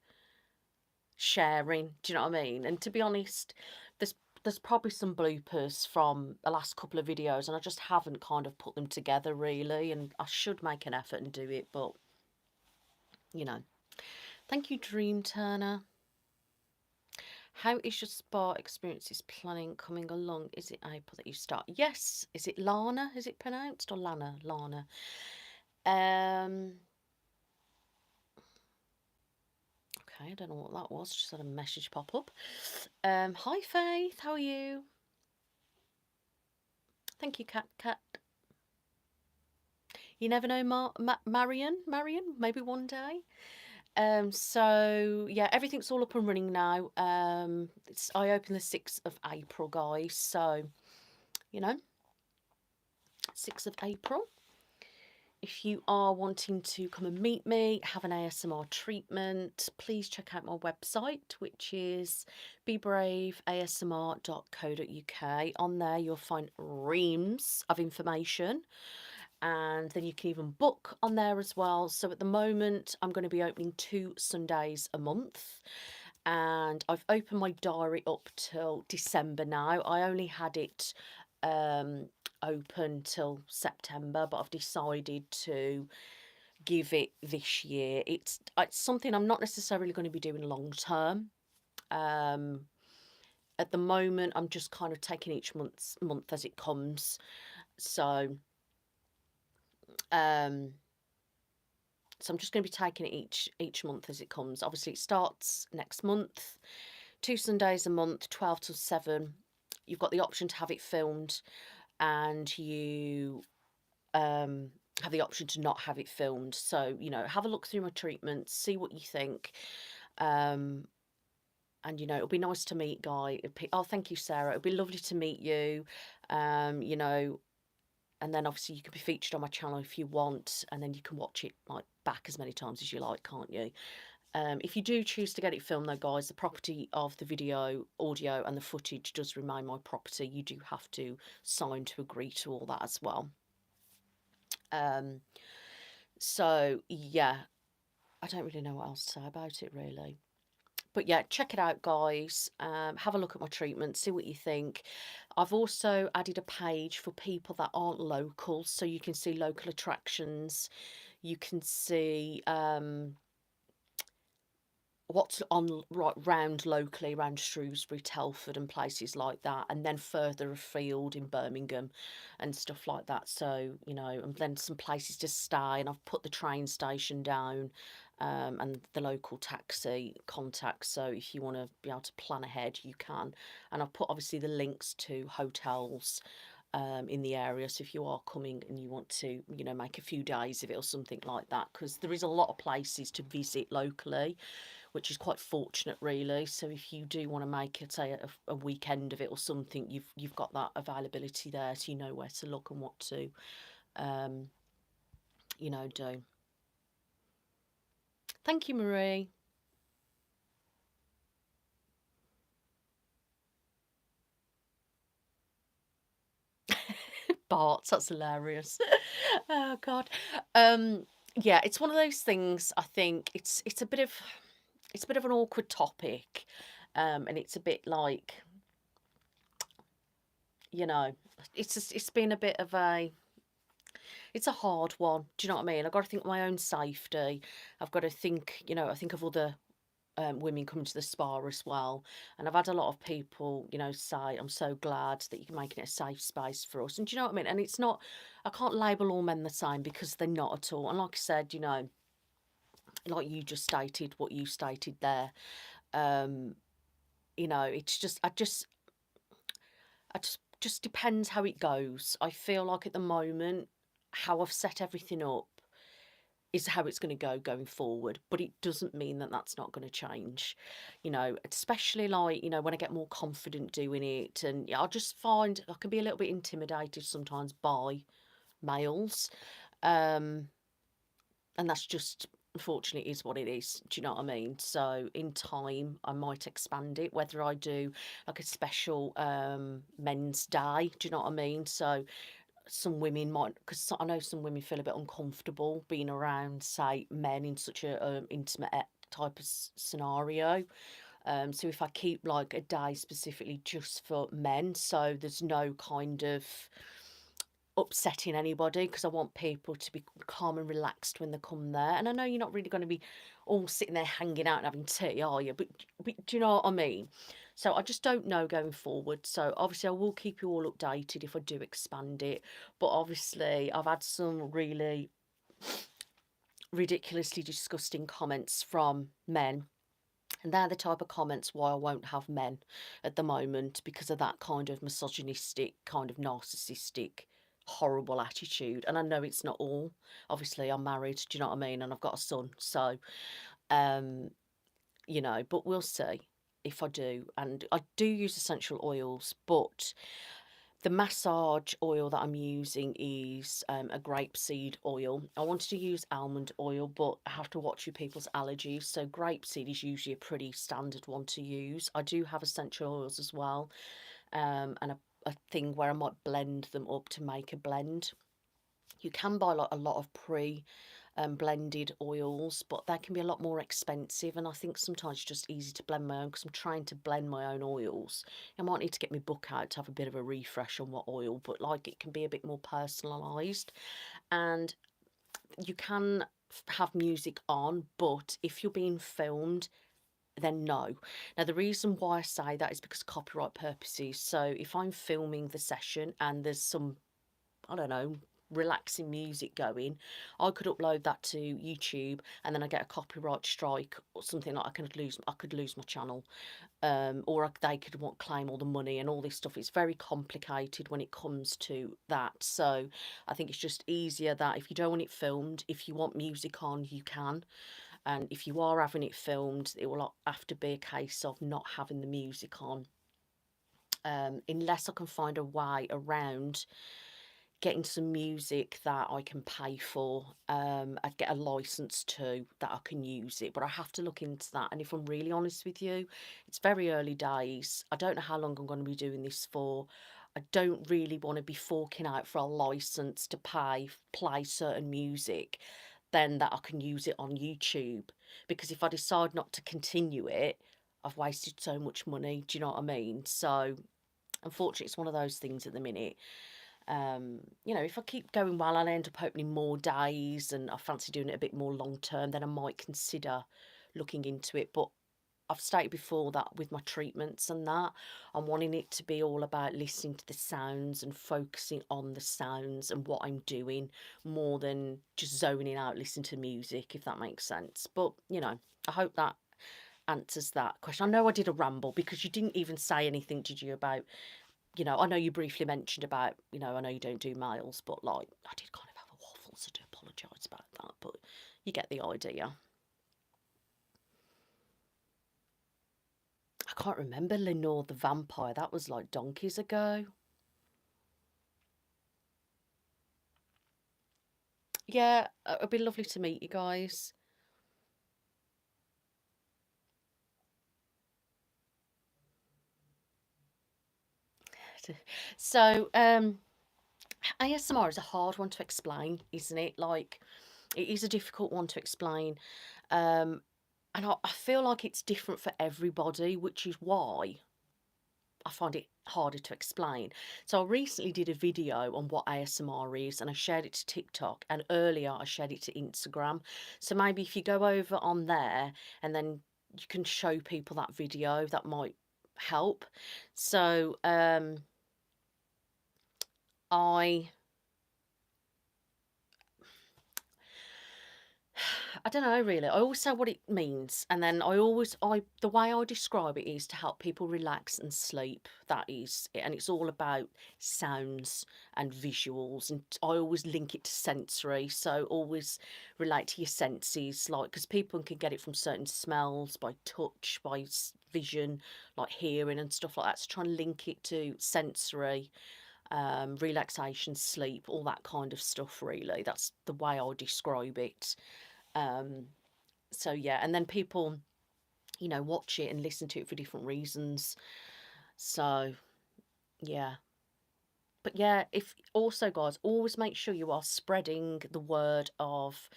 sharing. Do you know what I mean? And to be honest, there's there's probably some bloopers from the last couple of videos, and I just haven't kind of put them together really. And I should make an effort and do it, but you know. Thank you, Dream Turner. How is your spa experiences planning coming along? Is it April that you start? Yes. Is it Lana? Is it pronounced or Lana? Lana. Okay, I don't know what that was. Just had a message pop up. Hi Faith, how are you? Thank you, Cat. You never know, Marion, maybe one day. So yeah, everything's all up and running now. I open the 6th of April, guys. So, you know, 6th of April. If you are wanting to come and meet me, have an ASMR treatment, please check out my website, which is bebravebeyouasmr.co.uk. On there, you'll find reams of information, and then you can even book on there as well. So at the moment, I'm going to be opening 2 Sundays a month, and I've opened my diary up till December now. I only had it open till September, but I've decided to give it this year. It's something I'm not necessarily going to be doing long term. At the moment, I'm just kind of taking each month as it comes. So um so I'm just going to be taking it each month as it comes. Obviously, it starts next month, 2 Sundays a month, 12 till 7. You've got the option to have it filmed, and you have the option to not have it filmed. So, you know, have a look through my treatments, see what you think. And, you know, it'll be nice to meet Guy. Oh, thank you, Sarah. It'll be lovely to meet you. You know, and then obviously you can be featured on my channel if you want, and then you can watch it like back as many times as you like, can't you? If you do choose to get it filmed though, guys, the property of the video, audio and the footage does remain my property. You do have to sign to agree to all that as well. So yeah, I don't really know what else to say about it really. But yeah, check it out, guys. Have a look at my treatment, see what you think. I've also added a page for people that aren't local, so you can see local attractions. You can see what's on right round locally around Shrewsbury, Telford and places like that, and then further afield in Birmingham and stuff like that. So, you know, and then some places to stay, and I've put the train station down, and the local taxi contacts, so if you want to be able to plan ahead you can. And I've put obviously the links to hotels in the area, so if you are coming and you want to, you know, make a few days of it or something like that, because there is a lot of places to visit locally, which is quite fortunate really. So if you do want to make it, say, a weekend of it or something, you've got that availability there, so you know where to look and what to you know, do. Thank you, Marie. Barts, that's hilarious. Oh god. Yeah, it's one of those things. I think it's a bit of an awkward topic, and it's a bit like, you know, it's been a bit of a, it's a hard one. Do you know what I mean? I've got to think of my own safety. I've got to think, you know, I think of other women coming to the spa as well. And I've had a lot of people, you know, say, I'm so glad that you're making it a safe space for us. And do you know what I mean? And it's not, I can't label all men the same, because they're not at all. And like I said, you know, like you just stated, what you stated there, you know, it's just, just depends how it goes. I feel like at the moment, how I've set everything up is how it's going to go going forward, but it doesn't mean that that's not going to change, you know, especially like, you know, when I get more confident doing it. And yeah, I just find I can be a little bit intimidated sometimes by males, and that's just, unfortunately, is what it is. Do you know what I mean? So in time I might expand it, whether I do like a special men's day, do you know what I mean? So some women might, because I know some women feel a bit uncomfortable being around, say, men in such a intimate type of scenario. So if I keep like a day specifically just for men, so there's no kind of upsetting anybody, because I want people to be calm and relaxed when they come there. And I know you're not really going to be all sitting there hanging out and having tea, are you? But do you know what I mean? So I just don't know going forward. So obviously I will keep you all updated if I do expand it. But obviously I've had some really ridiculously disgusting comments from men, and they're the type of comments why I won't have men at the moment, because of that kind of misogynistic, kind of narcissistic, horrible attitude. And I know it's not all. Obviously, I'm married, do you know what I mean? And I've got a son. So, um, you know, but we'll see if I do. And I do use essential oils, but the massage oil that I'm using is a grapeseed oil. I wanted to use almond oil, but I have to watch with people's allergies. So grapeseed is usually a pretty standard one to use. I do have essential oils as well, and a thing where I might blend them up to make a blend. You can buy like a lot of blended oils, but they can be a lot more expensive. And I think sometimes it's just easy to blend my own, because I'm trying to blend my own oils. I might need to get my book out to have a bit of a refresh on what oil, but like it can be a bit more personalised. And you can have music on, but if you're being filmed, then no. Now, the reason why I say that is because copyright purposes. So if I'm filming the session and there's some, I don't know, relaxing music going, I could upload that to YouTube, and then I get a copyright strike or something, like I could lose my channel, or they could want claim all the money and all this stuff. It's very complicated when it comes to that. So I think it's just easier that if you don't want it filmed, if you want music on, you can. And if you are having it filmed, it will have to be a case of not having the music on, unless I can find a way around getting some music that I can pay for. I'd get a license to that I can use it, but I have to look into that. And if I'm really honest with you, it's very early days. I don't know how long I'm going to be doing this for. I don't really want to be forking out for a license to play certain music, then that I can use it on YouTube. Because if I decide not to continue it, I've wasted so much money. Do you know what I mean? So unfortunately, it's one of those things at the minute. You know, if I keep going well, I'll end up opening more days, and I fancy doing it a bit more long term, then I might consider looking into it. But I've stated before that with my treatments and that, I'm wanting it to be all about listening to the sounds and focusing on the sounds and what I'm doing, more than just zoning out, listening to music, if that makes sense. But, you know, I hope that answers that question. I know I did a ramble, because you didn't even say anything, did you, about, you know, I know you briefly mentioned about, you know, I know you don't do males, but like, I did kind of have a waffle, so I do apologise about that, but you get the idea. I can't remember Lenore the vampire, that was like donkeys ago. Yeah, it'd be lovely to meet you guys. So, ASMR is a hard one to explain, isn't it? Like, it is a difficult one to explain. Um, and I feel like it's different for everybody, which is why I find it harder to explain. So I recently did a video on what ASMR is, and I shared it to TikTok, and earlier I shared it to Instagram. So maybe if you go over on there and then you can show people that video, that might help. So I I don't know really. I always say what it means, and then I the way I describe it is to help people relax and sleep. That is, and it's all about sounds and visuals, and I always link it to sensory. So always relate to your senses, like, because people can get it from certain smells, by touch, by vision, like hearing and stuff like that. So try and link it to sensory, relaxation, sleep, all that kind of stuff. Really, that's the way I describe it. Um, so yeah, and then people, you know, watch it and listen to it for different reasons. So yeah. But yeah, if also, guys, always make sure you are spreading the word of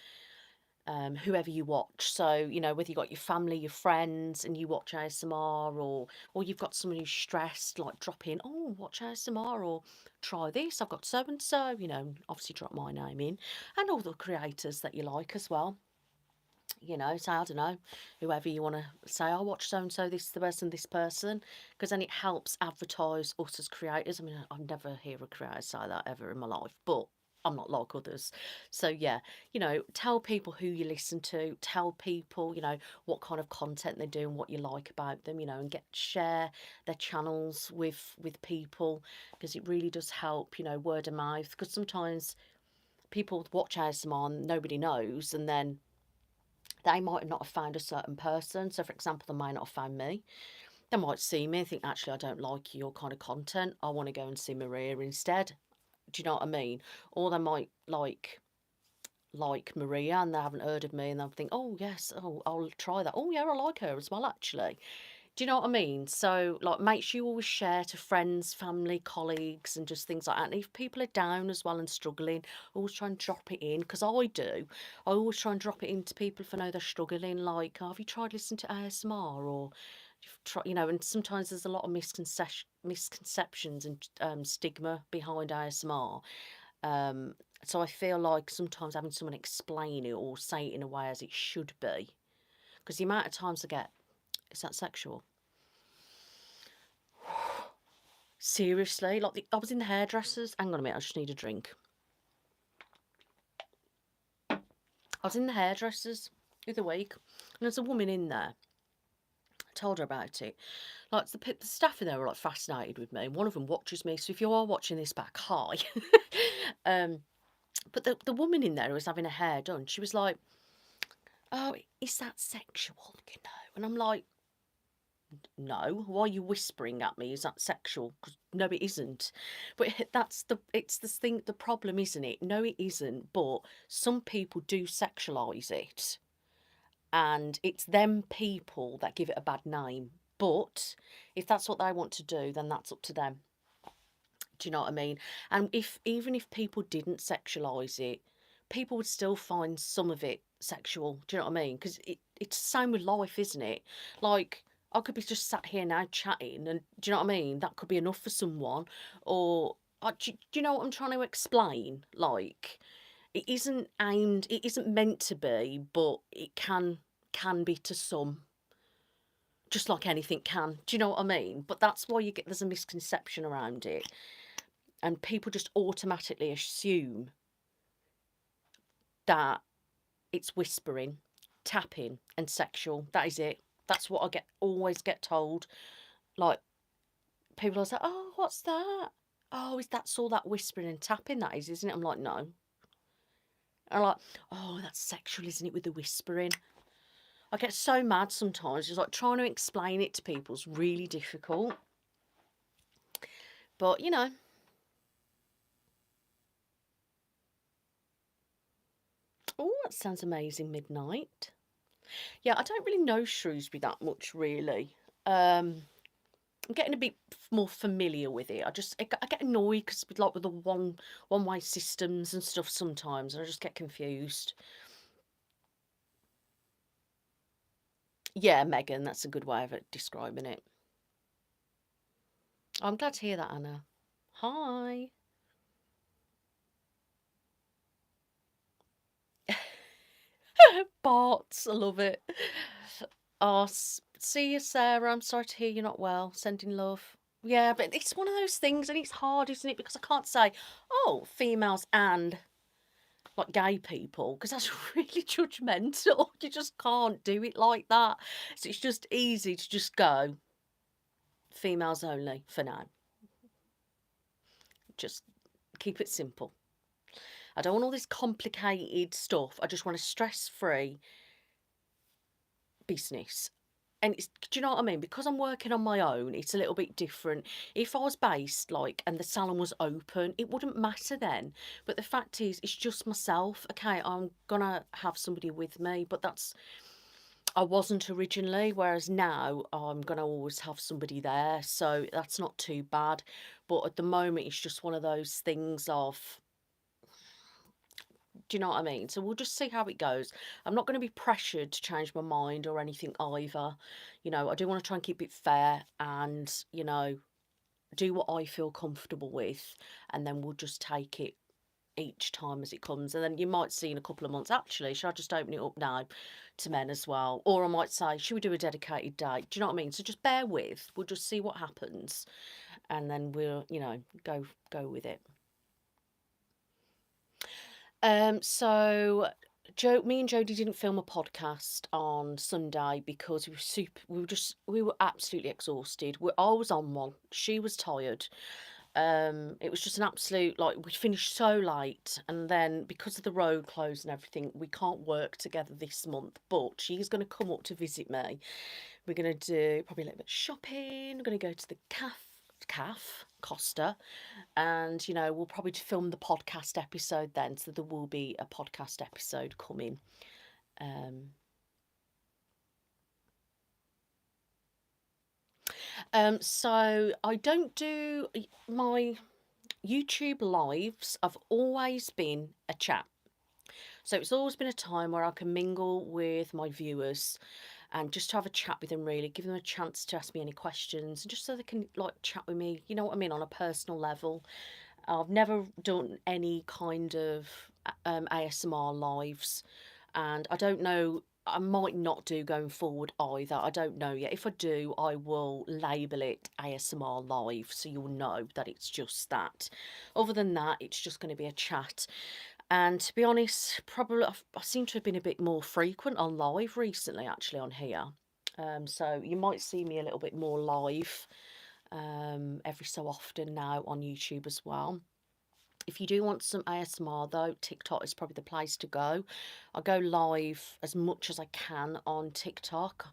whoever you watch. So, you know, whether you got your family, your friends, and you watch ASMR, or you've got someone who's stressed, like drop in, oh, watch ASMR, or try this. I've got so and so. You know, obviously drop my name in, and all the creators that you like as well. You know, so I don't know, whoever you want to say, I watch so and so, this person, because then it helps advertise us as creators. I mean, I've never hear a creator say that ever in my life, but I'm not like others. So yeah, you know, tell people who you listen to, tell people, you know, what kind of content they do and what you like about them, you know, and share their channels with people, because it really does help, you know, word of mouth. Because sometimes people watch ASMR and nobody knows, and then they might not have found a certain person. So, for example, they might not have found me. They might see me and think, actually, I don't like your kind of content. I want to go and see Maria instead. Do you know what I mean? Or they might like Maria and they haven't heard of me and they'll think, oh, yes, oh, I'll try that. Oh, yeah, I like her as well, actually. Do you know what I mean? So, like, make sure you always share to friends, family, colleagues, and just things like that. And if people are down as well and struggling, always try and drop it in, because I do. I always try and drop it into people if I know they're struggling. Like, oh, have you tried listening to ASMR? Or, you know, and sometimes there's a lot of misconceptions and stigma behind ASMR. So I feel like sometimes having someone explain it or say it in a way as it should be, because the amount of times I get, is that sexual? Seriously, like I was in the hairdressers. Hang on a minute, I just need a drink. I was in the hairdressers the other week, and there's a woman in there. I told her about it. Like the staff in there were like fascinated with me. One of them watches me, so if you are watching this back, hi. um, but the woman in there who was having her hair done, she was like, "Oh, is that sexual?" You know, and I'm like, no, why are you whispering at me? Is that sexual? 'Cause no, it isn't. But it's the thing, the problem, isn't it? No, it isn't. But some people do sexualize it, and it's them people that give it a bad name. But if that's what they want to do, then that's up to them. Do you know what I mean? And if even if people didn't sexualize it, people would still find some of it sexual. Do you know what I mean? Because it's the same with life, isn't it? Like, I could be just sat here now chatting, and do you know what I mean? That could be enough for someone. Or do you know what I'm trying to explain? Like, it isn't meant to be, but it can be to some. Just like anything can. Do you know what I mean? But that's why there's a misconception around it, and people just automatically assume that it's whispering, tapping, and sexual. That is it. That's what always get told. Like, people are like, "Oh, what's that? Oh, is that's all that whispering and tapping that is, isn't it?" I'm like, no. And I'm like, oh, that's sexual, isn't it, with the whispering? I get so mad sometimes. It's like trying to explain it to people is really difficult. But you know. Oh, that sounds amazing, Midnight. Yeah, I don't really know Shrewsbury that much, really. I'm getting a bit more familiar with it. I get annoyed because with the one way systems and stuff sometimes, and I just get confused. Yeah, Megan, that's a good way of describing it. I'm glad to hear that, Anna. Hi. Barts, I love it. Oh, see you, Sarah. I'm sorry to hear you're not well. Sending love. Yeah, but it's one of those things, and it's hard, isn't it? Because I can't say, oh, females and like gay people, because that's really judgmental. You just can't do it like that. So it's just easy to just go females only for now. Just keep it simple. I don't want all this complicated stuff. I just want a stress free business. And do you know what I mean? Because I'm working on my own, it's a little bit different. If I was based like and the salon was open, it wouldn't matter then. But the fact is, it's just myself. Okay, I'm gonna have somebody with me, but I wasn't originally, whereas now I'm gonna always have somebody there, so that's not too bad. But at the moment, it's just one of those things of Do you know what I mean? So we'll just see how it goes. I'm not going to be pressured to change my mind or anything either. I do want to try and keep it fair and, do what I feel comfortable with, and then we'll just take it each time as it comes. And then you might see in a couple of months, actually, should I just open it up now to men as well? Or I might say, should we do a dedicated date? Do you know what I mean? So just bear with. We'll just see what happens, and then we'll, go with it. So me and Jodie didn't film a podcast on Sunday because we were absolutely exhausted. I was on one. She was tired. It was just an absolute, like, we finished so late, and then because of the road closed and everything, we can't work together this month. But she's going to come up to visit me. We're going to do probably a little bit of shopping. We're going to go to the Costa, and we'll probably film the podcast episode then, so there will be a podcast episode coming. So I don't do my YouTube lives. I've always been a chat. So it's always been a time where I can mingle with my viewers and just to have a chat with them, really, give them a chance to ask me any questions, and just so they can, like, chat with me, you know what I mean, on a personal level. I've never done any kind of ASMR lives, and I don't know, I might not do going forward either. I don't know yet. If I do, I will label it ASMR live, so you'll know that it's just that. Other than that, it's just going to be a chat. And to be honest, probably I seem to have been a bit more frequent on live recently, actually, on here. So you might see me a little bit more live every so often now on YouTube as well. If you do want some ASMR though, TikTok is probably the place to go. I go live as much as I can on TikTok.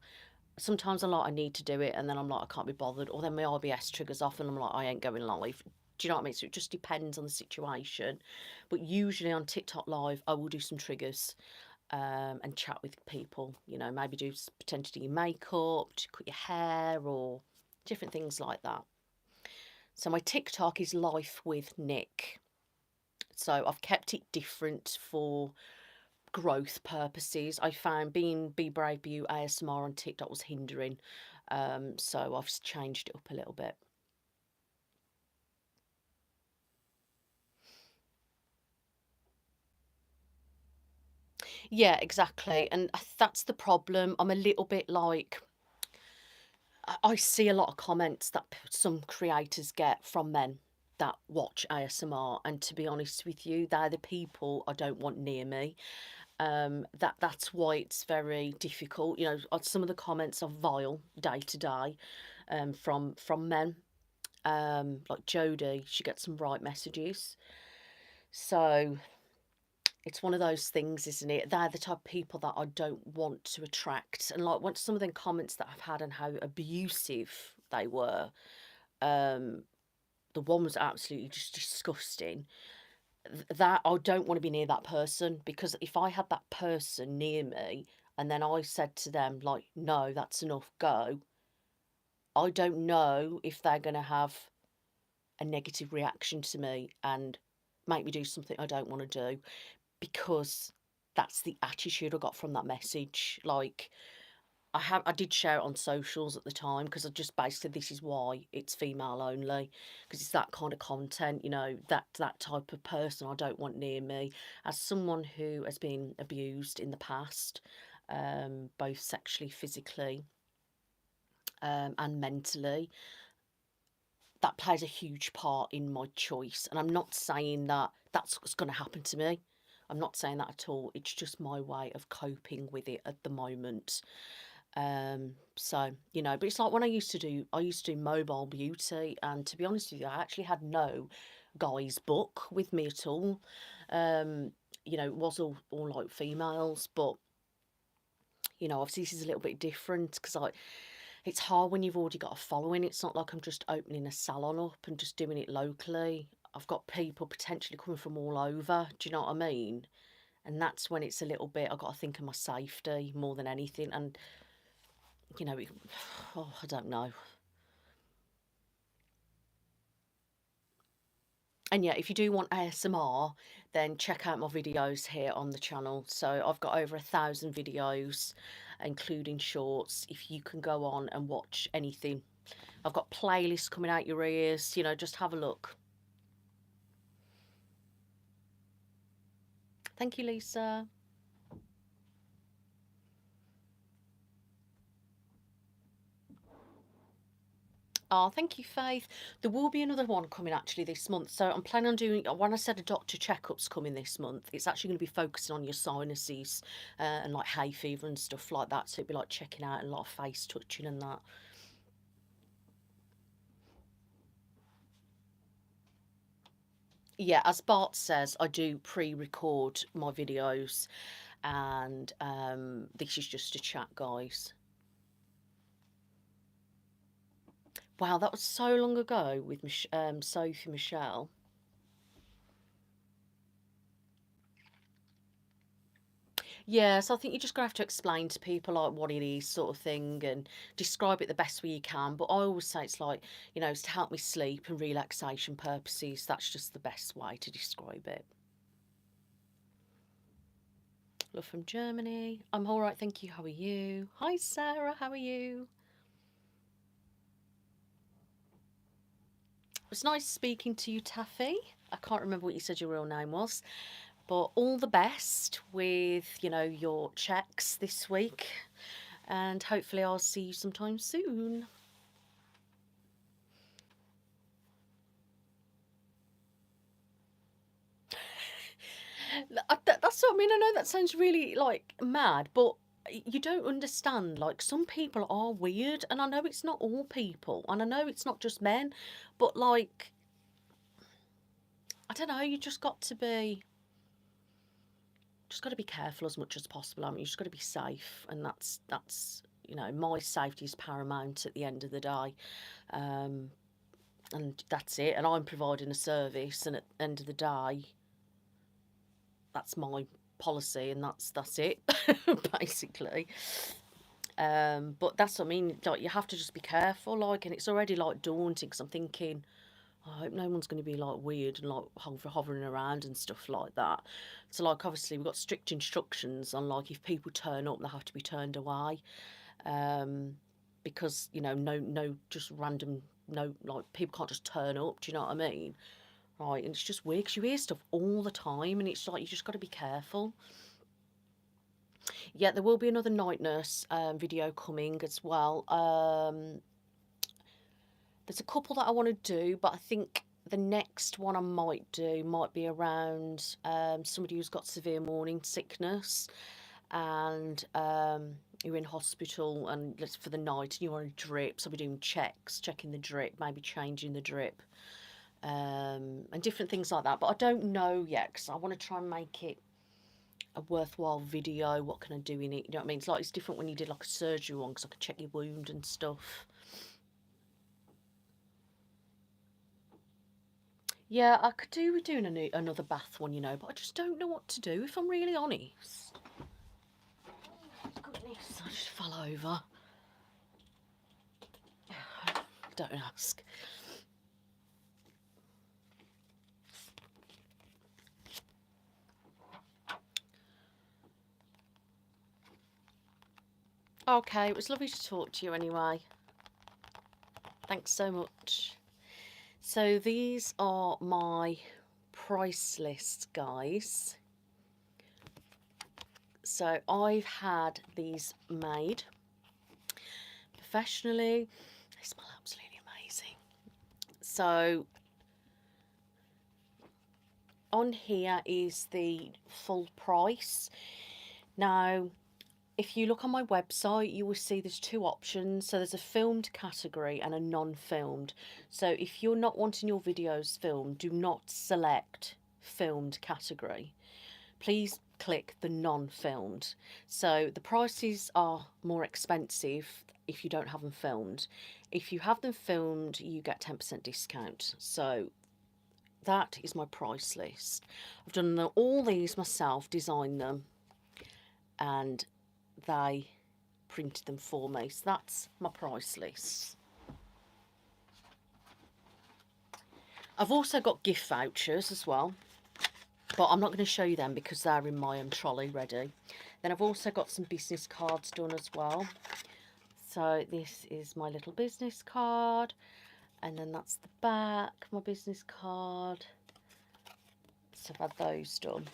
Sometimes I'm like, I need to do it, and then I'm like, I can't be bothered. Or then my IBS triggers off, and I'm like, I ain't going live. Do you know what I mean? So it just depends on the situation. But usually on TikTok live, I will do some triggers and chat with people. Maybe potentially your makeup, to cut your hair, or different things like that. So my TikTok is Life with Nick. So I've kept it different for growth purposes. I found being Be Brave Be You ASMR on TikTok was hindering. So I've changed it up a little bit. Yeah, exactly. And that's the problem. I'm a little bit like, I see a lot of comments that some creators get from men that watch ASMR, and to be honest with you, they're the people I don't want near me. That's why it's very difficult. Some of the comments are vile day to day, from men. Like Jodie, she gets some right messages. So it's one of those things, isn't it? They're the type of people that I don't want to attract. And like, when some of the comments that I've had and how abusive they were, um, the one was absolutely just disgusting. That I don't want to be near that person, because if I had that person near me and then I said to them, like, no, that's enough, go, I don't know if they're going to have a negative reaction to me and make me do something I don't want to do, because that's the attitude I got from that message. Like, I did share it on socials at the time, because I just basically, this is why it's female only, because it's that kind of content, that type of person I don't want near me. As someone who has been abused in the past, both sexually, physically, and mentally, that plays a huge part in my choice. And I'm not saying that that's what's going to happen to me. I'm not saying that at all. It's just my way of coping with it at the moment. So, but it's like when I used to do mobile beauty, and to be honest with you, I actually had no guy's book with me at all. It was all like females, but obviously this is a little bit different, because it's hard when you've already got a following. It's not like I'm just opening a salon up and just doing it locally. I've got people potentially coming from all over. Do you know what I mean? And that's when it's a little bit, I've got to think of my safety more than anything. And, I don't know. And yeah, if you do want ASMR, then check out my videos here on the channel. So I've got over 1,000 videos, including shorts, if you can go on and watch anything. I've got playlists coming out your ears, you know, just have a look. Thank you, Lisa. Oh, thank you, Faith. There will be another one coming actually this month. So I'm planning on doing, when I said a doctor checkup's coming this month, it's actually going to be focusing on your sinuses and like hay fever and stuff like that. So it'd be like checking out and a lot of face touching and that. Yeah, as Bart says, I do pre-record my videos, and this is just a chat, guys. Wow, that was so long ago with Sophie Michelle. Yeah, so I think you're just gonna have to explain to people like what it is, sort of thing, and describe it the best way you can. But I always say it's like, you know, it's to help me sleep and relaxation purposes. That's just the best way to describe it. Love from Germany. I'm all right, thank you. How are you? Hi, Sarah. How are you? It was nice speaking to you, Taffy. I can't remember what you said your real name was, but all the best with, you know, your checks this week, and hopefully I'll see you sometime soon. That's what I mean. I know that sounds really like mad, but you don't understand. Like, some people are weird, and I know it's not all people, and I know it's not just men, but like, I don't know. You just got to be careful as much as possible. I mean, you just got to be safe, and that's you know, my safety is paramount at the end of the day. Um, and that's it. And I'm providing a service, and at the end of the day, that's my policy, and that's it, basically. But that's what I mean. Like, you have to just be careful, like, and it's already like daunting because I'm thinking, "Oh, I hope no one's going to be like weird and like hovering around and stuff like that." So, like, obviously we've got strict instructions on like if people turn up, they have to be turned away, um, because you know, no, just random, no, like, people can't just turn up. Do you know what I mean? Right, and it's just weird because you hear stuff all the time, and it's like you just got to be careful. Yeah, there will be another night nurse video coming as well. There's a couple that I want to do, but I think the next one I might do might be around somebody who's got severe morning sickness, and you're in hospital and it's for the night and you're on a drip. So I'll be doing checks, checking the drip, maybe changing the drip, and different things like that. But I don't know yet because I want to try and make it a worthwhile video. What can I do in it? You know what I mean? It's like it's different when you did like a surgery one because I could check your wound and stuff. Yeah, I could do with doing another bath one, you know, but I just don't know what to do if I'm really honest. Goodness, I just fell over. Don't ask. Okay, it was lovely to talk to you anyway. Thanks so much. So these are my price lists, guys. So I've had these made professionally. They smell absolutely amazing. So on here is the full price. Now, if you look on my website, you will see there's two options. So there's a filmed category and a non-filmed. So if you're not wanting your videos filmed, do not select filmed category. Please click the non-filmed. So the prices are more expensive if you don't have them filmed. If you have them filmed, you get 10% discount. So that is my price list. I've done all these myself, designed them, and they printed them for me. So that's my price list. I've also got gift vouchers as well, but I'm not going to show you them because they're in my trolley ready. Then I've also got some business cards done as well. So this is my little business card, and then that's the back, my business card. So I've had those done.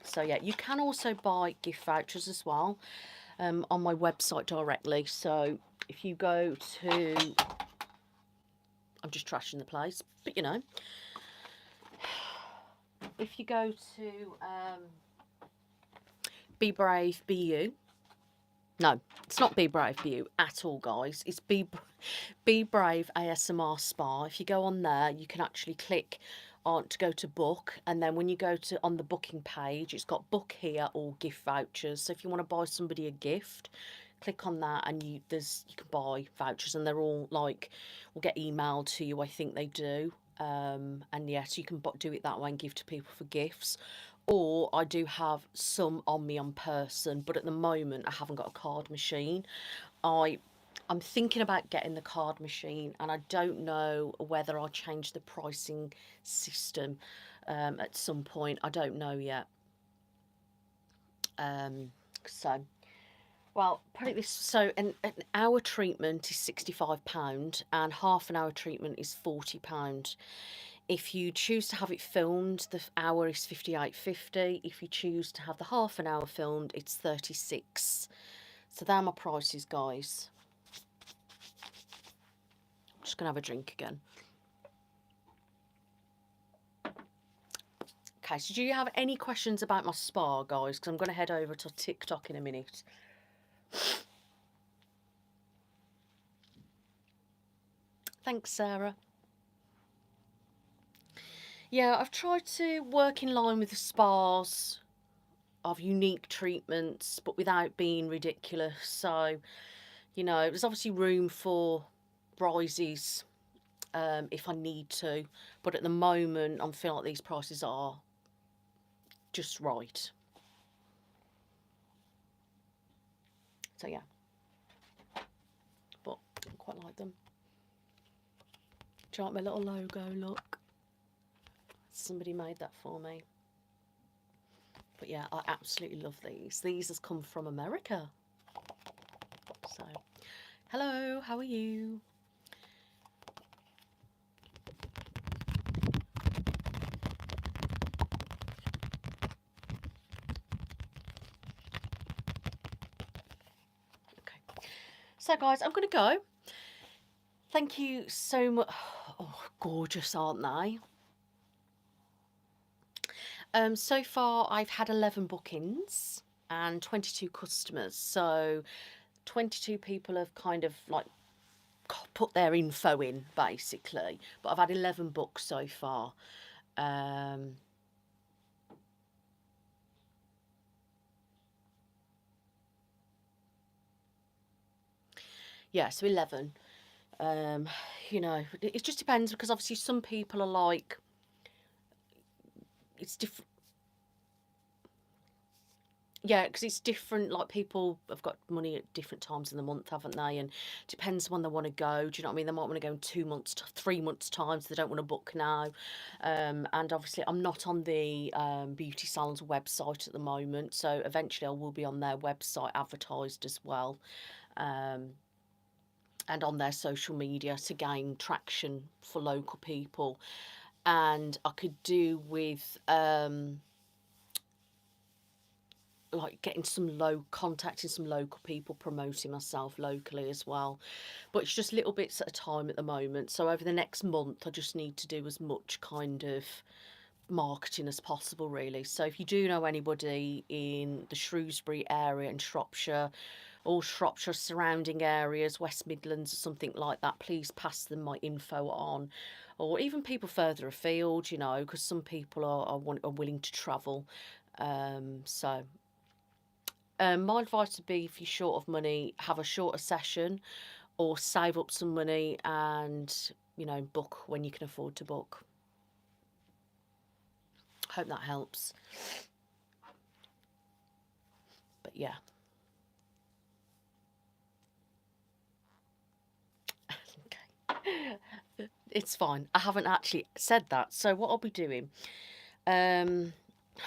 So yeah, you can also buy gift vouchers as well on my website directly. So if you go to, I'm just trashing the place, but you know, if you go to Be Brave, Be You. No, it's not Be Brave, Be You at all, guys. It's Be Brave ASMR Spa. If you go on there, you can actually click on to go to book, and then when you go to on the booking page, it's got book here or gift vouchers. So if you want to buy somebody a gift, click on that, and you can buy vouchers, and they're all like will get emailed to you. I think they do. And yes, you can do it that way and give to people for gifts. Or I do have some on me on person, but at the moment I haven't got a card machine. I'm thinking about getting the card machine, and I don't know whether I'll change the pricing system at some point. I don't know yet. So, well, put it this, so an hour treatment is £65 and half an hour treatment is £40. If you choose to have it filmed, the hour is £58.50. If you choose to have the half an hour filmed, it's £36. So they're my prices, guys. I'm just going to have a drink again. Okay, so do you have any questions about my spa, guys? Because I'm going to head over to TikTok in a minute. Thanks, Sarah. Yeah, I've tried to work in line with the spas of unique treatments, but without being ridiculous. So, you know, there's obviously room for rises if I need to, but at the moment, I'm feeling like these prices are just right. So yeah, but I quite like them. Do you like my little logo? Look, somebody made that for me. But yeah, I absolutely love these. These has come from America. So, hello, how are you? Okay, so guys, I'm going to go. Thank you so much. Oh, gorgeous, aren't they? So far, I've had 11 bookings and 22 customers. So 22 people have kind of like put their info in, basically. But I've had 11 books so far. Yeah, so 11. You know, it just depends, because obviously some people are like, it's different. Yeah, because it's different. Like, people have got money at different times in the month, haven't they? And depends when they want to go. Do you know what I mean? They might want to go in 2 months, 3 months time, so they don't want to book now. And obviously, I'm not on the beauty salon's website at the moment, so eventually I will be on their website advertised as well, and on their social media to gain traction for local people. And I could do with like getting contacting some local people, promoting myself locally as well. But it's just little bits at a time at the moment. So over the next month, I just need to do as much kind of marketing as possible, really. So if you do know anybody in the Shrewsbury area and Shropshire, or Shropshire surrounding areas, West Midlands or something like that, please pass them my info on. Or even people further afield, you know, because some people are willing to travel. So my advice would be, if you're short of money, have a shorter session or save up some money and, you know, book when you can afford to book. Hope that helps. But yeah. Okay. It's fine. I haven't actually said that. So what I'll be doing, um,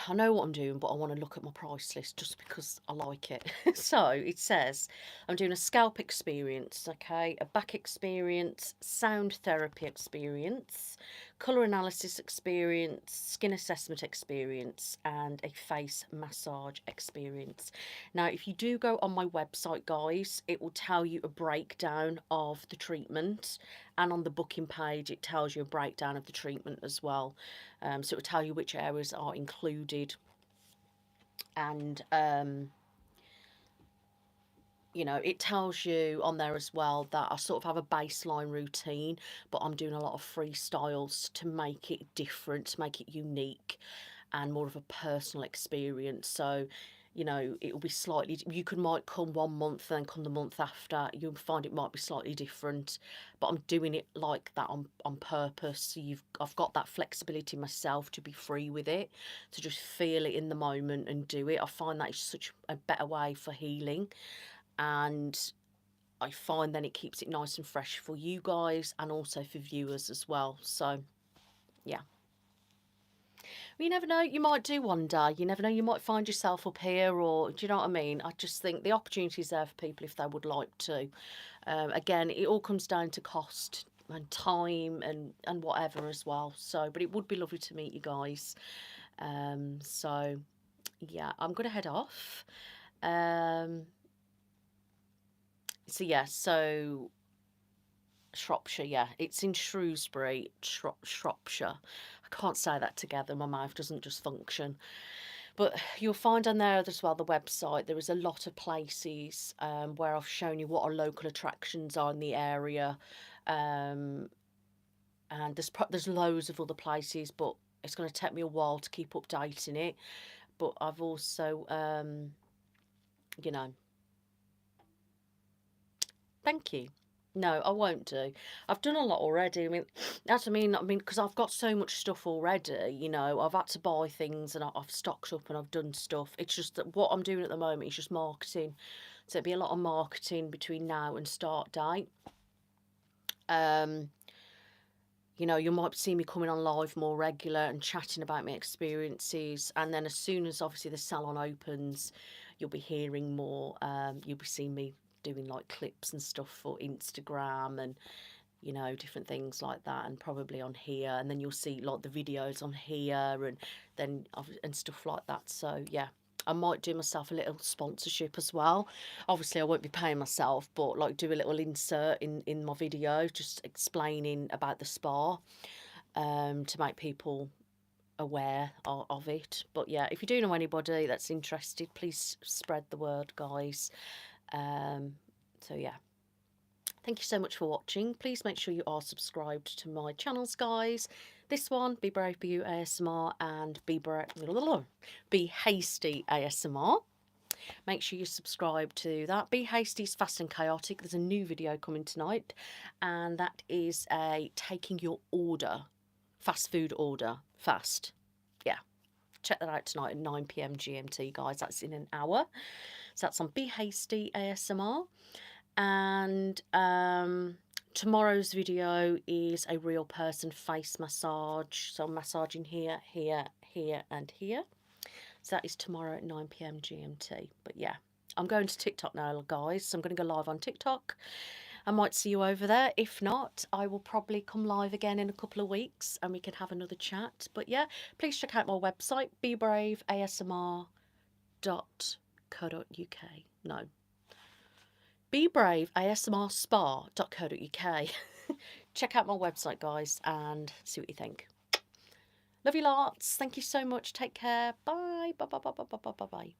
I know what I'm doing, but I want to look at my price list just because I like it. So it says I'm doing a scalp experience, okay, a back experience, sound therapy experience, colour analysis experience, skin assessment experience, and a face massage experience. Now, if you do go on my website, guys, it will tell you a breakdown of the treatment, and on the booking page, it tells you a breakdown of the treatment as well. So it will tell you which areas are included, and you know, it tells you on there as well that I sort of have a baseline routine, but I'm doing a lot of freestyles to make it different, to make it unique and more of a personal experience. So, you know, it will be slightly, you could might come 1 month and then come the month after, you'll find it might be slightly different, but I'm doing it like that on purpose. So I've got that flexibility myself to be free with it, to just feel it in the moment and do it. I find that is such a better way for healing, and I find then it keeps it nice and fresh for you guys and also for viewers as well. So yeah, you never know, you might do one day. You never know, you might find yourself up here, or do you know what I mean? I just think the opportunity is there for people if they would like to. Again, it all comes down to cost and time and whatever as well. So, but it would be lovely to meet you guys. So yeah, I'm gonna head off. Um, so yeah, so Shropshire, yeah, it's in Shrewsbury, Shropshire. I can't say that together, my mouth doesn't just function. But you'll find on there as well, the website, there is a lot of places where I've shown you what our local attractions are in the area. Um, and there's loads of other places, but it's going to take me a while to keep updating it. But I've also, you know, thank you. No, I won't do. I've done a lot already. I mean, that's what I mean. I mean, because I've got so much stuff already. You know, I've had to buy things and I've stocked up and I've done stuff. It's just that what I'm doing at the moment is just marketing. So it'll be a lot of marketing between now and start date. Um, you know, you might see me coming on live more regular and chatting about my experiences. And then as soon as obviously the salon opens, you'll be hearing more. You'll be seeing me doing like clips and stuff for Instagram and, you know, different things like that, and probably on here. And then you'll see like the videos on here and then and stuff like that. So yeah, I might do myself a little sponsorship as well. Obviously, I won't be paying myself, but like do a little insert in my video, just explaining about the spa, to make people aware of it. But yeah, if you do know anybody that's interested, please spread the word, guys. So yeah. Thank you so much for watching. Please make sure you are subscribed to my channels, guys. This one, Be Brave, Be You ASMR, and Be Hasty ASMR. Make sure you subscribe to that. Be Hasty is Fast and Chaotic. There's a new video coming tonight, and that is a taking your order, fast food order, fast. Yeah, check that out tonight at 9 p.m. GMT, guys. That's in an hour. So that's on Be Hasty ASMR. And tomorrow's video is a real person face massage. So I'm massaging here, here, here, and here. So that is tomorrow at 9 p.m. GMT. But yeah, I'm going to TikTok now, guys. So I'm going to go live on TikTok. I might see you over there. If not, I will probably come live again in a couple of weeks and we can have another chat. But yeah, please check out my website, bebravebeyouasmr.co.uk. No, bebravebeyouasmrspa.co.uk. Check out my website, guys, and see what you think. Love you lots. Thank you so much. Take care. Bye. Bye, bye, bye, bye, bye, bye, bye.